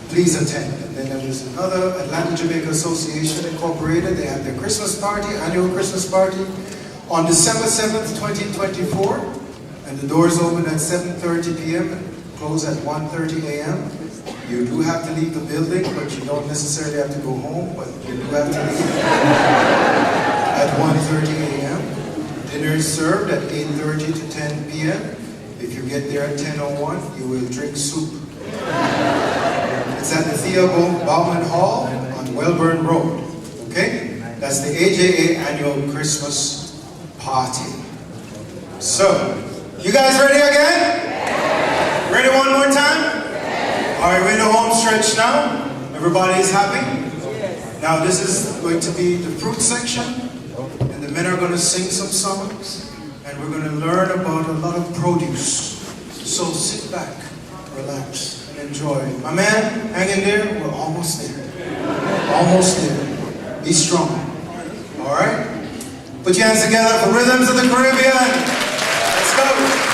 please attend. And then there is another, Atlanta Jamaica Association Incorporated. They have their Christmas party, annual Christmas party, on December 7th, 2024. And the doors open at 7:30 p.m. and close at 1:30 a.m. You do have to leave the building, but you don't necessarily have to go home, but you do have to leave at 1:30 a.m. Dinner is served at 8:30 to 10 p.m. If you get there at 10:01, you will drink soup. It's at the Theobald Bauman Hall on Welburn Road. Okay? That's the AJA annual Christmas party. So, you guys ready again? Ready one more time? All right, we're in the home stretch now. Everybody's happy? Now this is going to be the fruit section, and the men are going to sing some songs, and we're going to learn about a lot of produce. So sit back, relax, and enjoy. My man, hang in there. We're almost there. Almost there. Be strong. All right? Put your hands together for Rythmz of the Caribbean. Let's go.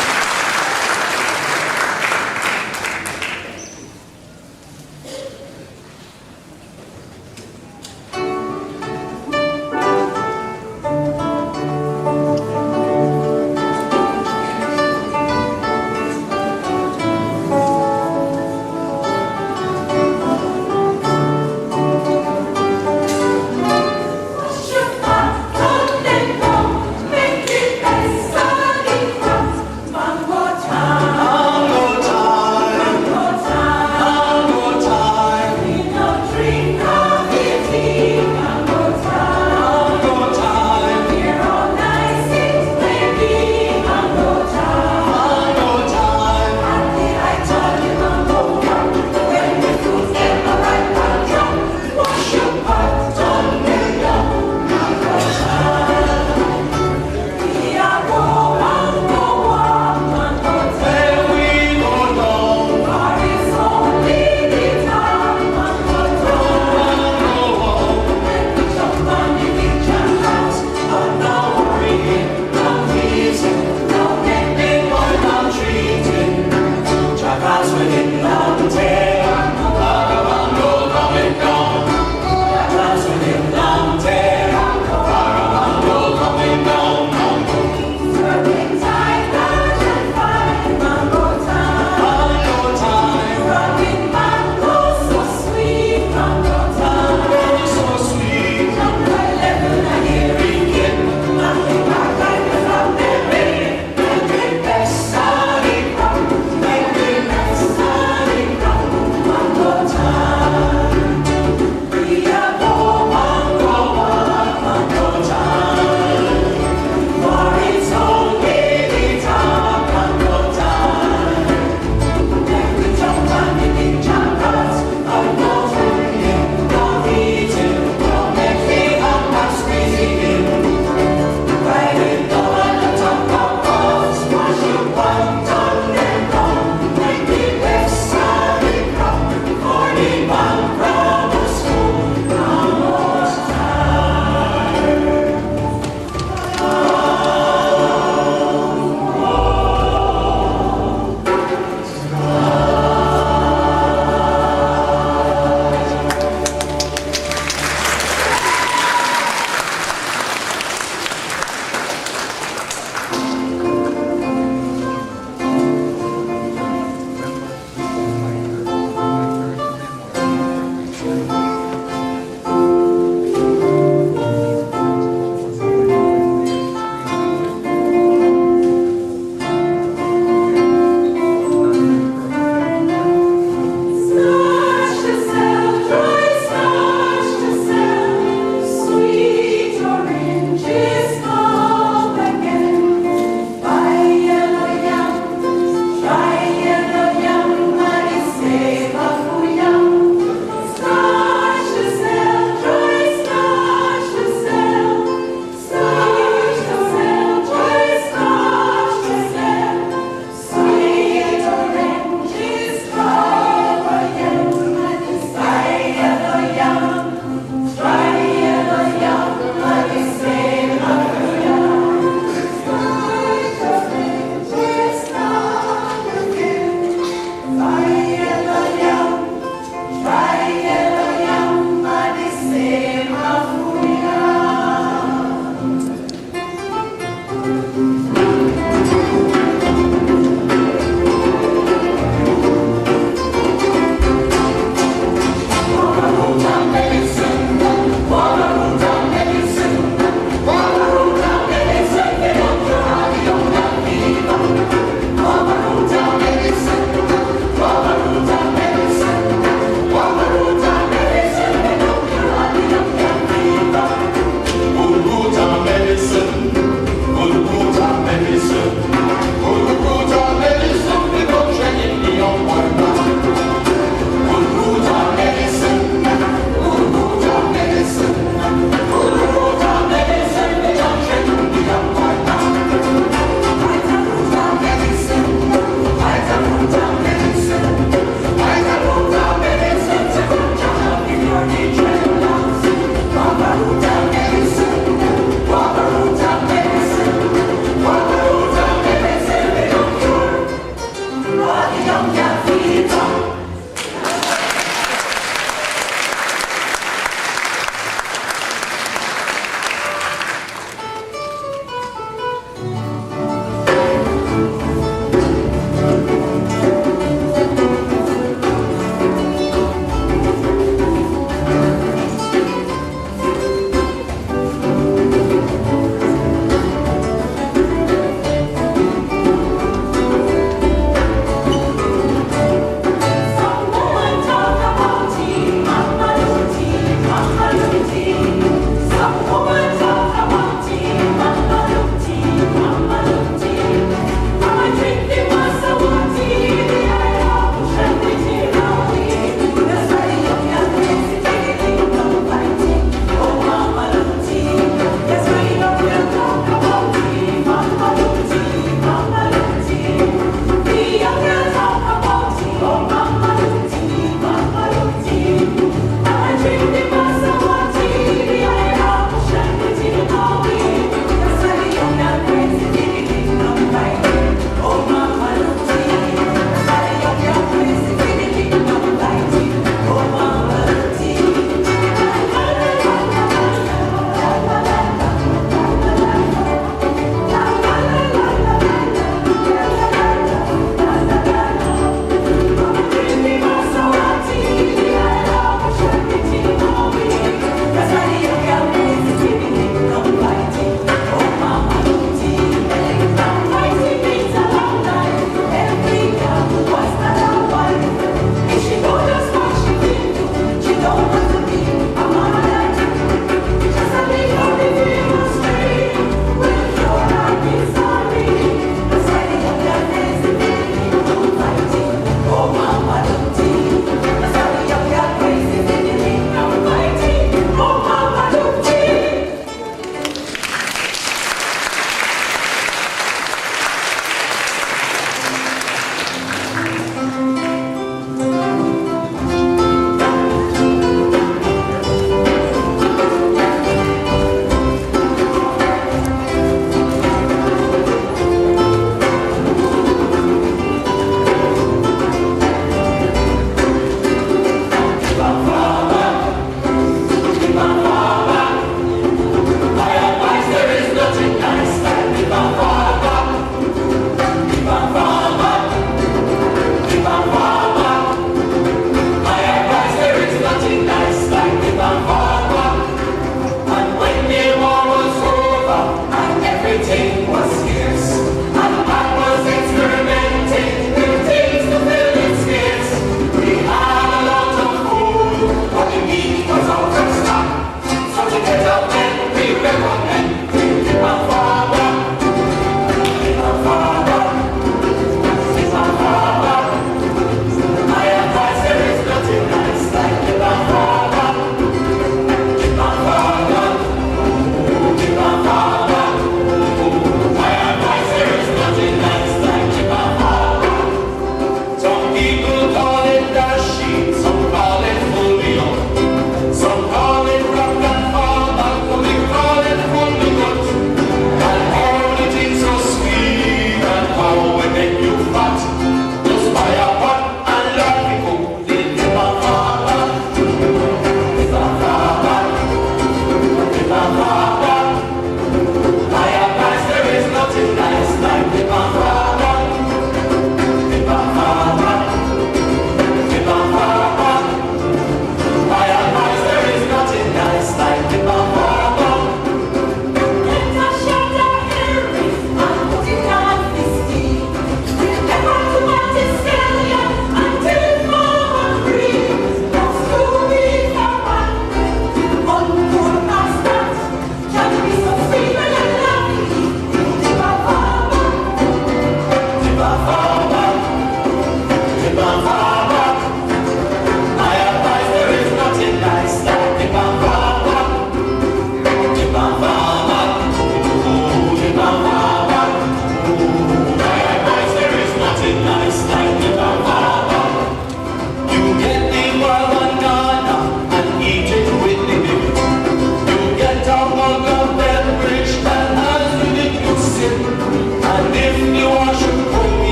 Make it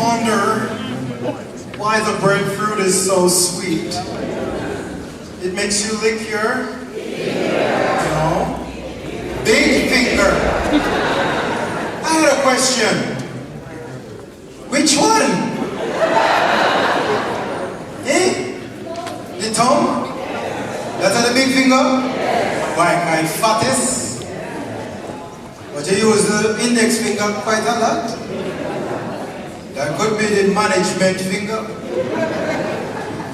wonder why the breadfruit is so sweet. It makes you lick your no, big finger. I had a question. Which one? Eh? The thumb? That's the big finger? Why, my fattest? But you use the index finger quite a lot. That could be the management finger.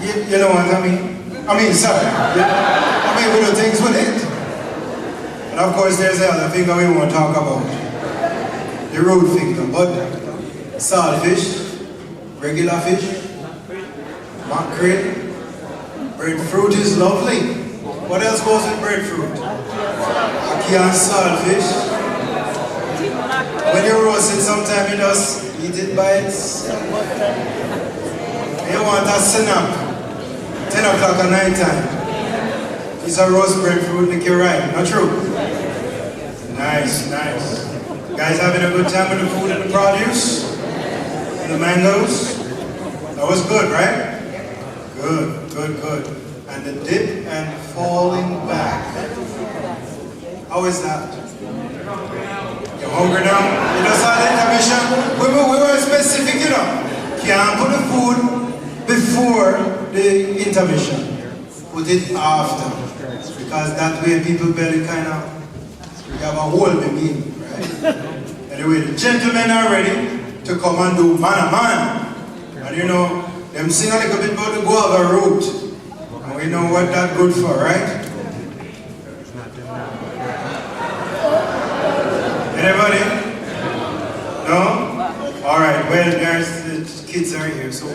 You know what I mean? Sorry. We do things with it. And of course, there's the other finger we won't talk about. The root finger. But saltfish, regular fish, mackerel, breadfruit is lovely. What else goes with breadfruit? Ackee and saltfish. When you roast it, sometimes you just eat it by itself. You want a snack, 10 o'clock at night time. It's a roast breadfruit, make you right, not true? Nice, nice. Guys having a good time with the food and the produce? And the mangoes? That was good, right? Good, good, good. And the dip and falling back. How is that? You're hungry now? You just had the intermission? We were specific, you know. Can't put the food before the intermission. Put it after. Because that way people belly kind of, you have a hole in me, right? Anyway, the gentlemen are ready to come and do man a man. And you know, them sing a little bit about the guava root. And we know what that's good for, right? Anybody? No? Alright, well, there's the kids are here, so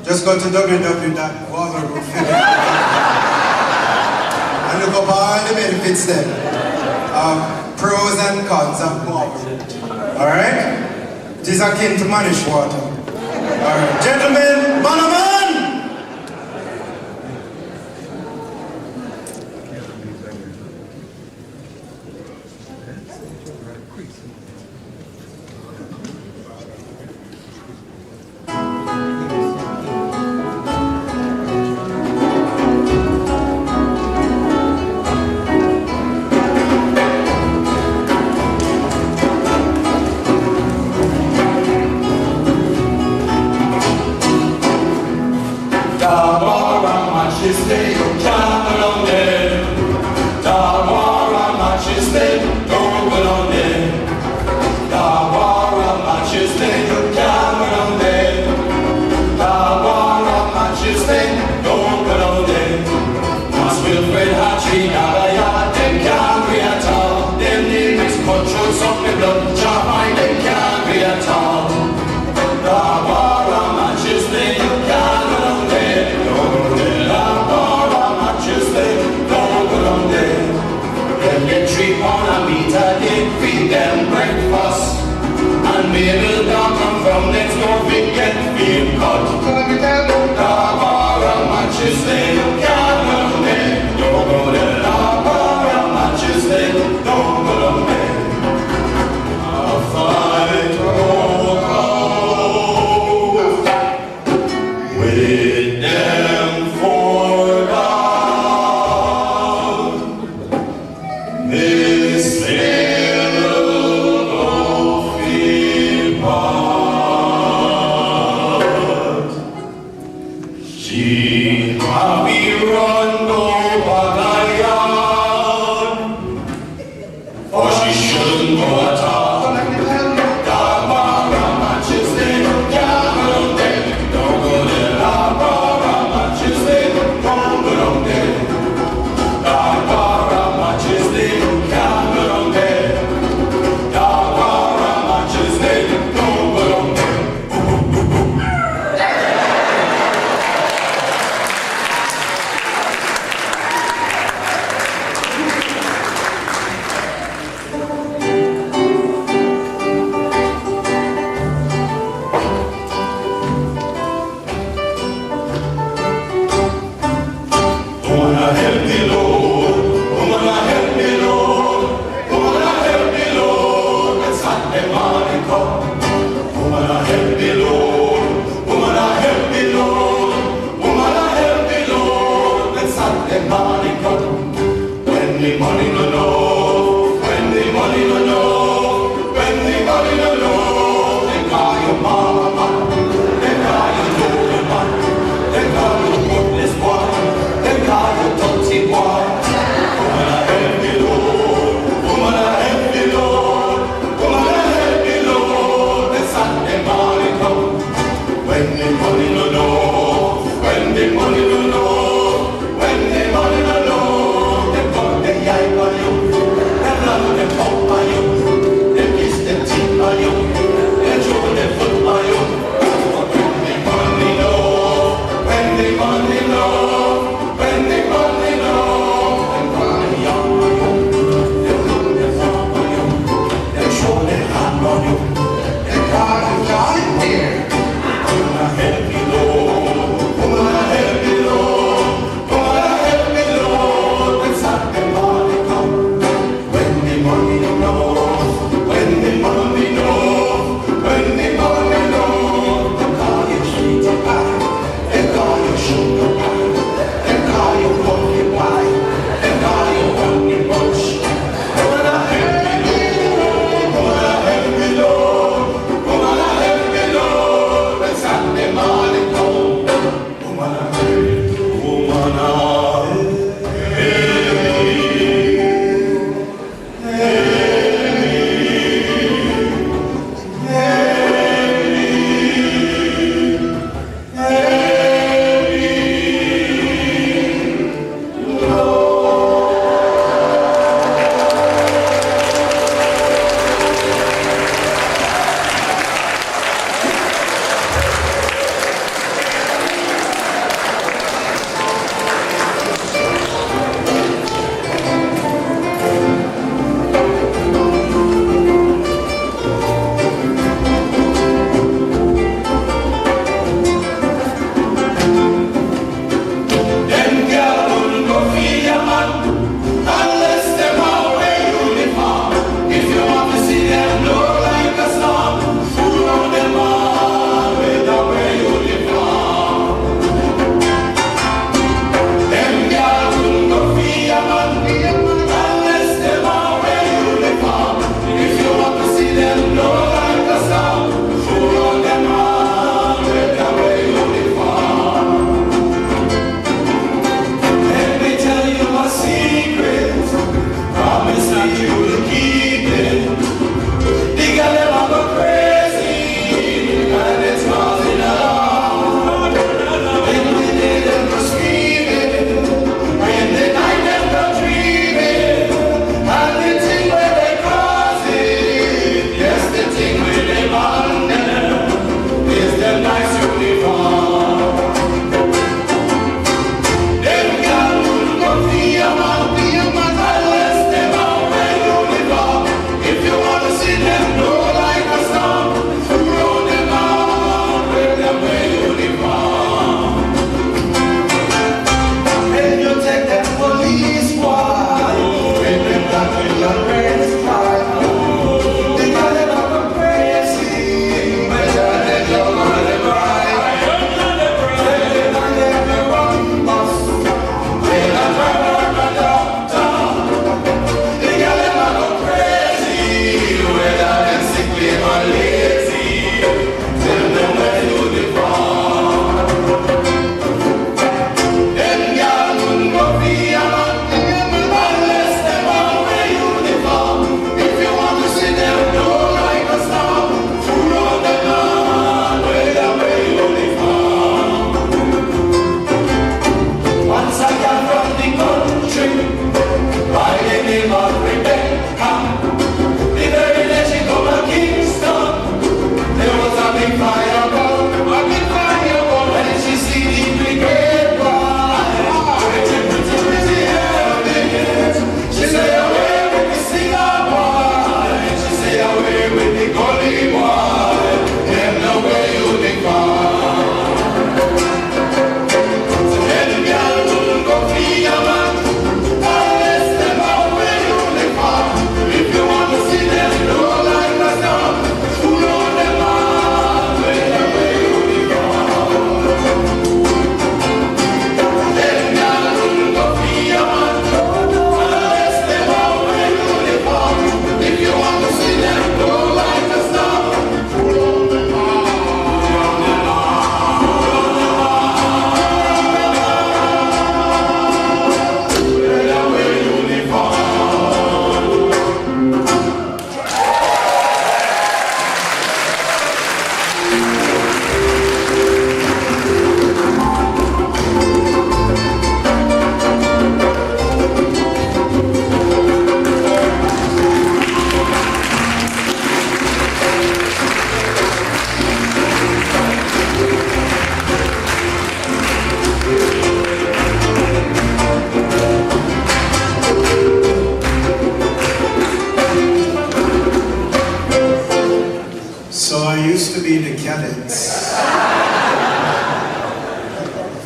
just go to www.guavaroot.com and look up all the benefits there. Pros and cons of guava root. Alright? It is akin to manish water. Alright, gentlemen, man!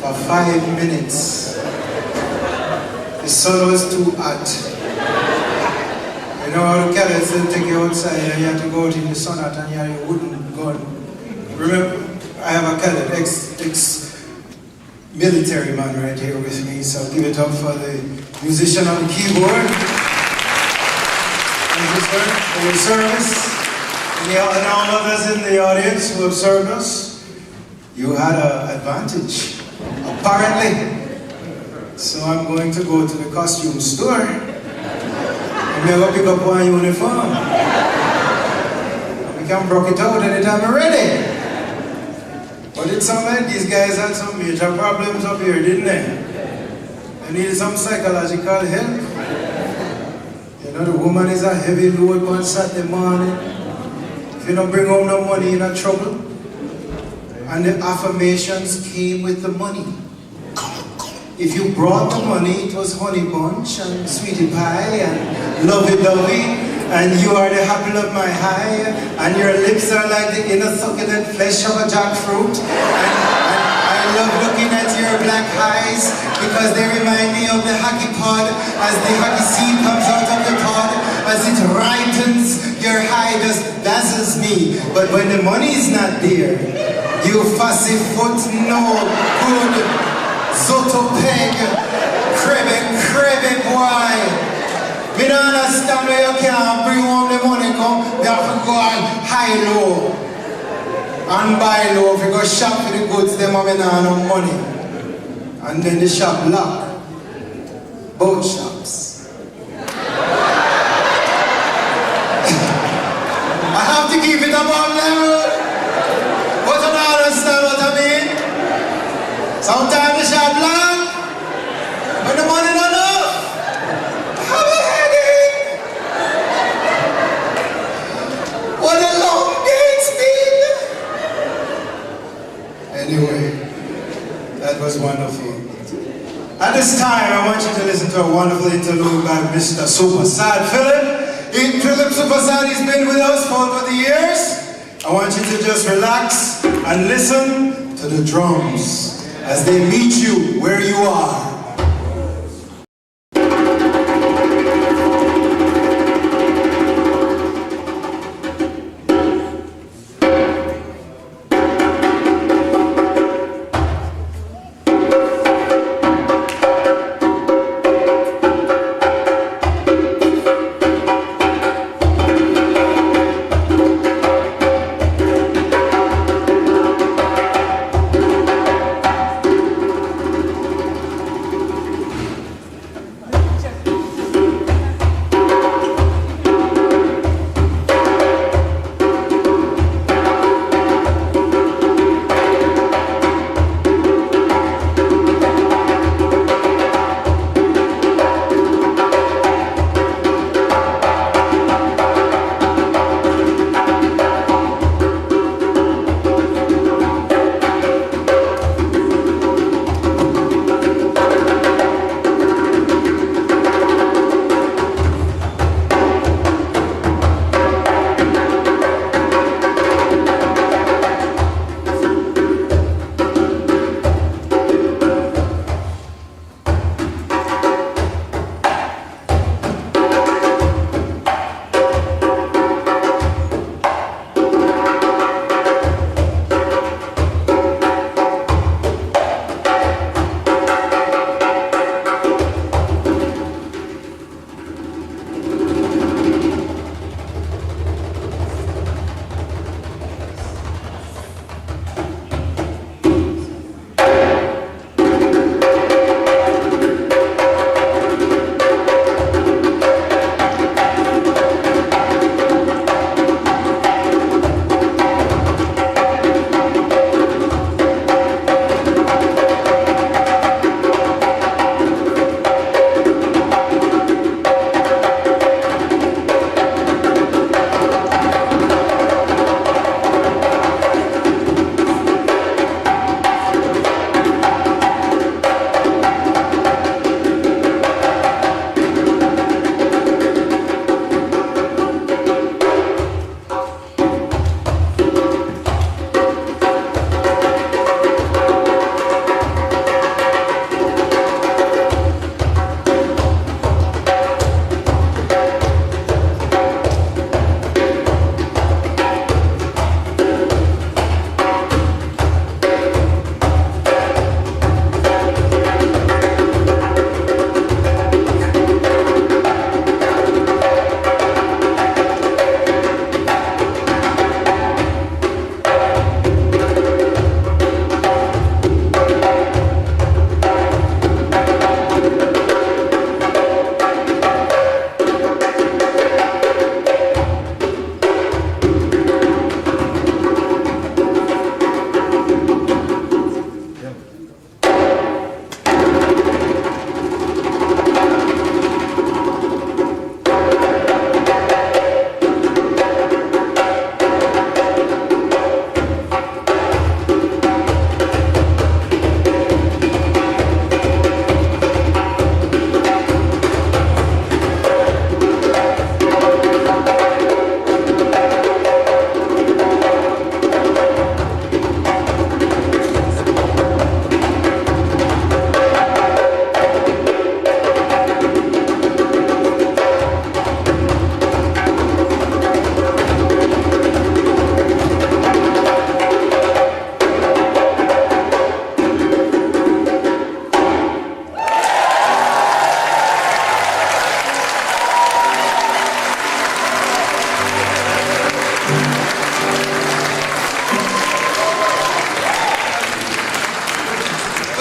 for 5 minutes. The sun was too hot. You know how the cadets will take you outside and you have to go out in the sun out and you have your wooden gun. Remember, I have a cadet, ex-military man right here with me, so give it up for the musician on the keyboard. Thank you, sir, for your service. And all others in the audience who have served us, you had an advantage, apparently. So I'm going to go to the costume store and I'm going to pick up one uniform. We can rock it out anytime we're ready. But it sounded like these guys had some major problems up here, didn't they? They needed some psychological help. You know, the woman is a heavy load one Saturday morning. If you don't bring home no money, you're in trouble. And the affirmations came with the money. If you brought the money, it was honey bunch and sweetie pie and lovey-dovey, and you are the apple of my eye, and your lips are like the inner succulent flesh of a jackfruit. And I love looking at your black eyes because they remind me of the hockey pod as the hockey seed comes out of the pod, as it ripens, your eye just dazzles me. But when the money is not there, you fussy foot, no good. Zoto peg, crabby boy. Me don't understand where you can't bring home the money, come. You have to go on high-low and buy-low. If you go shop for the goods, them have no money. And then the shop lock. Both shops. I have to keep it above level. But you don't understand what I mean? Sometimes the shop long, but the money not enough. Have a headache. What a long day it's been. Anyway, that was wonderful. At this time, I want you to listen to a wonderful interlude by Mr. Super Sad Philip. Philip Super Sad, he's been with us for over the years. I want you to just relax and listen to the drums as they meet you where you are.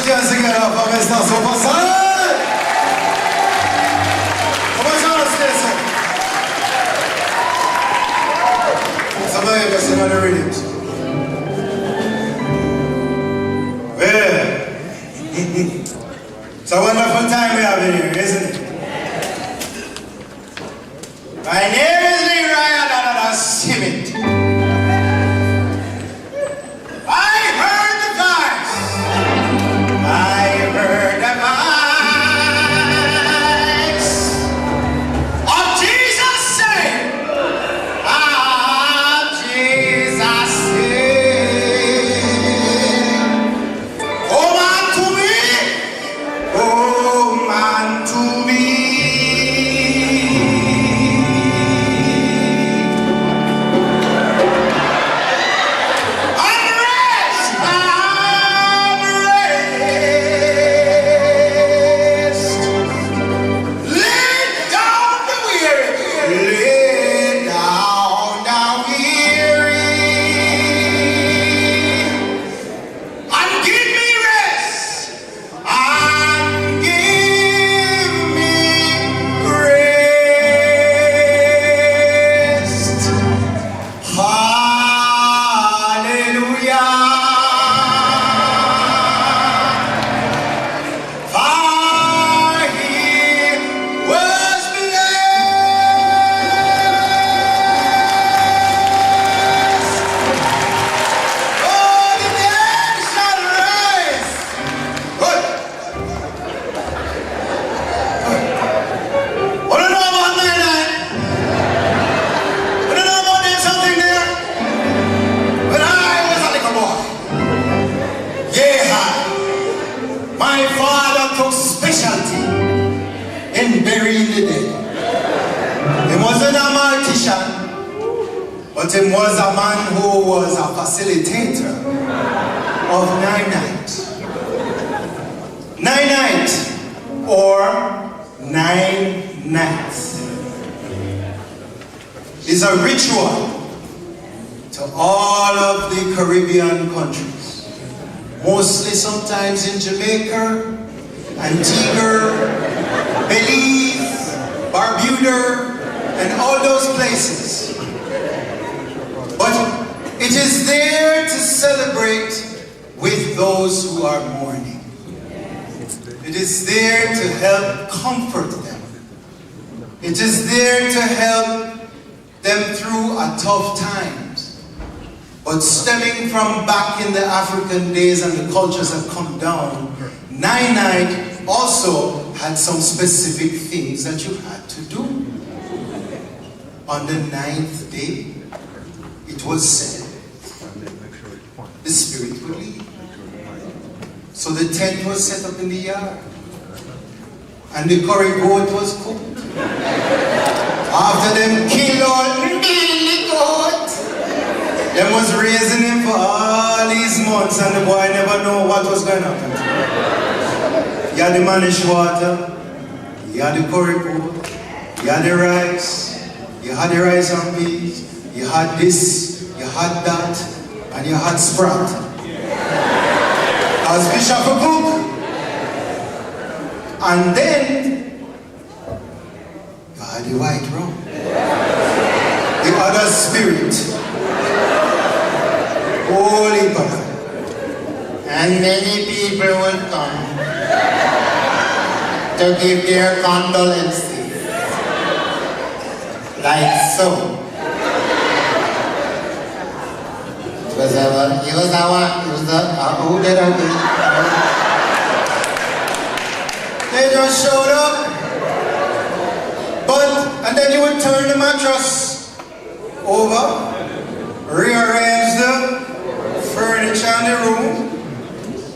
your hands together for Mr. Supersonic! Come on, Charles, stay so. Somebody just in the rhythms. Well, it's a wonderful time we have in here, isn't it? My name is Leroy Adada Simit. I heard the voice. I heard the voice of Jesus say, Jesus say, come unto me, come unto me. My father took specialty in burying the dead. He wasn't a mortician, but he was a man who was a facilitator of night. Night or 9 nights is a ritual to all of the Caribbean countries. Mostly sometimes in Jamaica, Antigua, Belize, Barbuda, and all those places. But it is there to celebrate with those who are mourning. It is there to help comfort them. It is there to help them through a tough times. But stemming from back in the African days and the cultures have come down, 9 also had some specific things that you had to do. On the 9th day, it was said, the spirit would leave. So the tent was set up in the yard. And the curry goat was cooked. After them kill all the goat, them was raising him for all these months and the boy never know what was going to happen. You had the manish water, you had the curry goat, you had the rice, you had the rice and peas, you had this, you had that, and you had sprout. As Bishop of Cook. And then you had the white rum, the other spirit. Holy God. And many people will come to give their condolences. Like so. Who did I do? They just showed up. And then you would turn the mattress over, rearrange the furniture in the room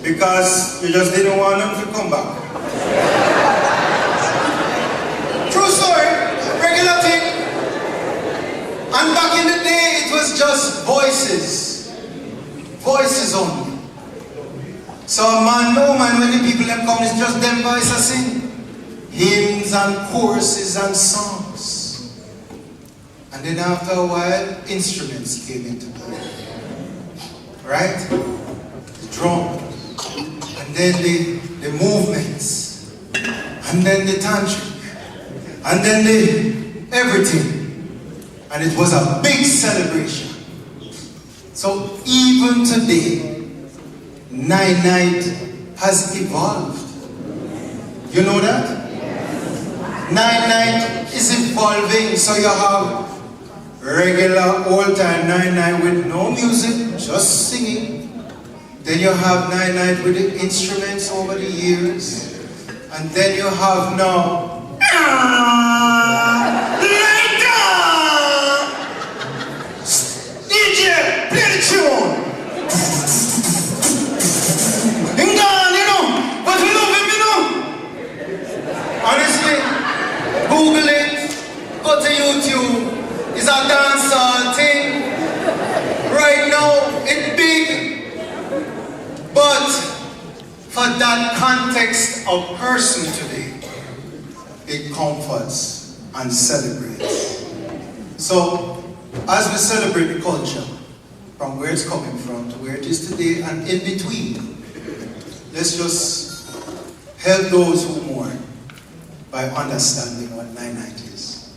because you just didn't want them to come back. True story, regular thing. And back in the day, it was just voices. Voices only. So man, no man, when the people them come, it's just them voices sing. Hymns and choruses and songs. And then after a while, instruments came into play. Right? The drum. And then the movements, and then the tantric, and then the everything. And it was a big celebration. So even today, Nine Night has evolved. You know that? Nine Night is evolving, so you have regular old-time Nine Night with no music, just singing. Then you have Nine Night with the instruments over the years. And then you have now, DJ, play the tune! Hang on, you know, but we love him, you know. Honestly, Google it, go to YouTube. It's a dancehall thing. Right now, it's big. But for that context of person today, it comforts and celebrates. So, as we celebrate the culture, from where it's coming from to where it is today and in between, let's just help those who mourn by understanding what Nine Night is.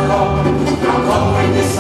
This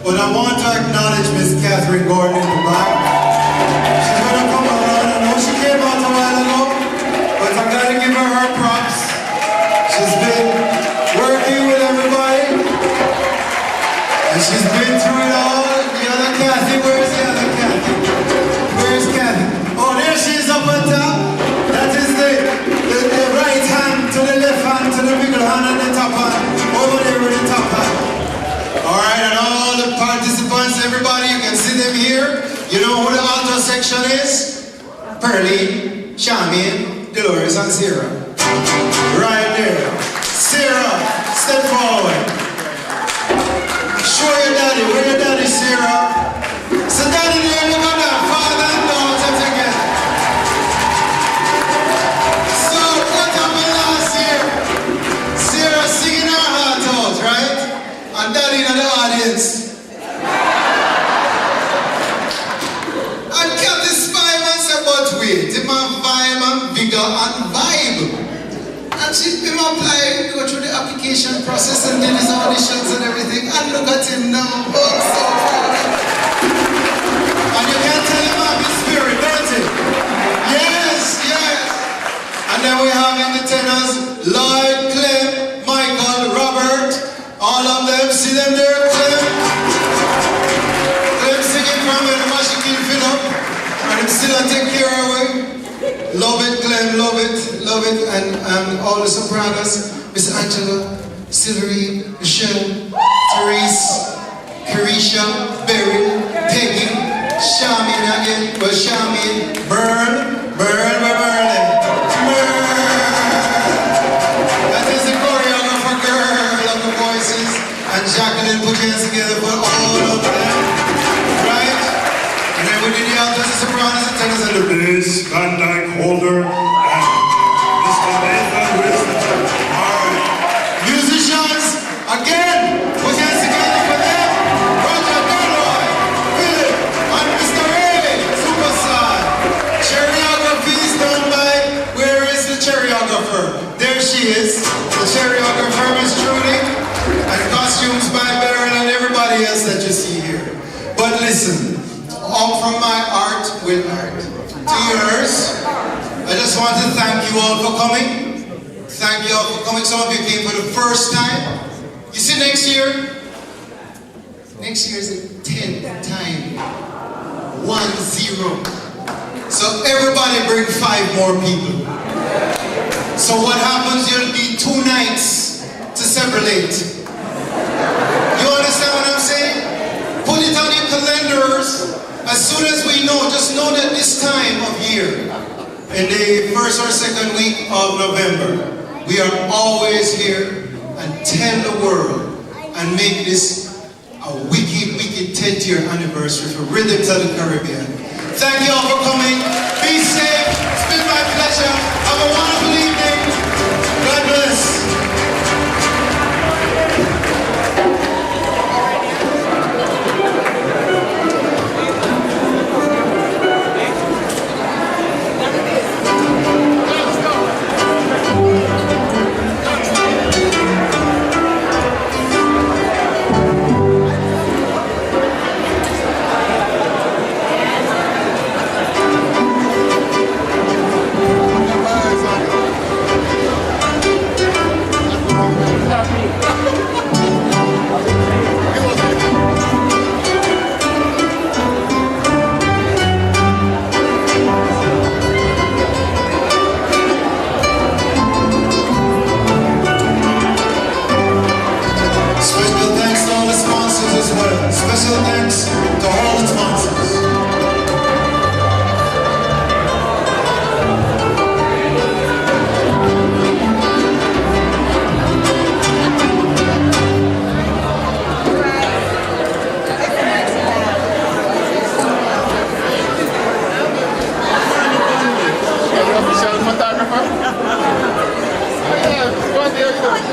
But I want to acknowledge Miss Catherine Gordon in the back. She's gonna come around. I know she came out a while ago, but I gotta give her her props. She's been working with everybody, and she's been through it all. The other Kathy, where's the other Kathy? Where's Kathy? Oh, there she is up on top. That is the right hand to the left hand to the middle hand and the top hand. Over there with the top hand. All right, and all the participants, everybody, you can see them here. You know who the alto section is? Pearlie, Charmian, Dolores, and Sarah. Right there. Sarah, step forward. Show your daddy. Where your daddy, Sarah? So daddy, there, look at that. Father and daughter together. So what happened last year? Sarah singing her heart out, right? And daddy in the audience. And kept this vibe and said, but wait, him and vibe and vigor and vibe. And she him apply, go through the application process and did his auditions and everything. And look at him now, oh, so proud. And you can't tell him I'm his spirit, don't you? Yes, yes. And then we have in the tenors, Lloyd, Clem, Michael, Robert, all of them. See them there, Clem? Clem singing from the machine can fill up. And him still take care of it. Love it, Clem, love it, love it. And all the sopranos, Miss Angela, Sylvie, Michelle, Therese, Carisha, Berry, Peggy, Charmian again, well, Charmian, Burn, we're burning. That is the choreographer girl of the voices. And Jacqueline put hands together for all of them. Right? And then we did the altos, the sopranos, the tenors, and the bass, Van Dyke Holder, and Mr. Nathan Wisdom. Alright. Musicians, again, put hands together for them. Roger Delroy, Philip, and Mr. A, Superstar. Choreography is done by, where is the choreographer? There she is. The choreographer, Miss Trudy. And costumes by Baron and everybody else that you see here. But listen, all from my art will art to yours. I just want to thank you all for coming. Thank you all for coming. Some of you came for the first time. You see next year? Next year is the 10th time. 1-0. So everybody bring 5 more people. So what happens? You'll need 2 nights to separate. You understand what I'm saying? Put it on your calendars. As soon as we know, just know that this time of year, in the first or second week of November, we are always here and tell the world and make this a wicked 10th year anniversary for Rythmz of the Caribbean. Thank you all for coming. Be safe. It's been my pleasure. Have a wonderful evening. God bless. Photographer? Yeah, go on there.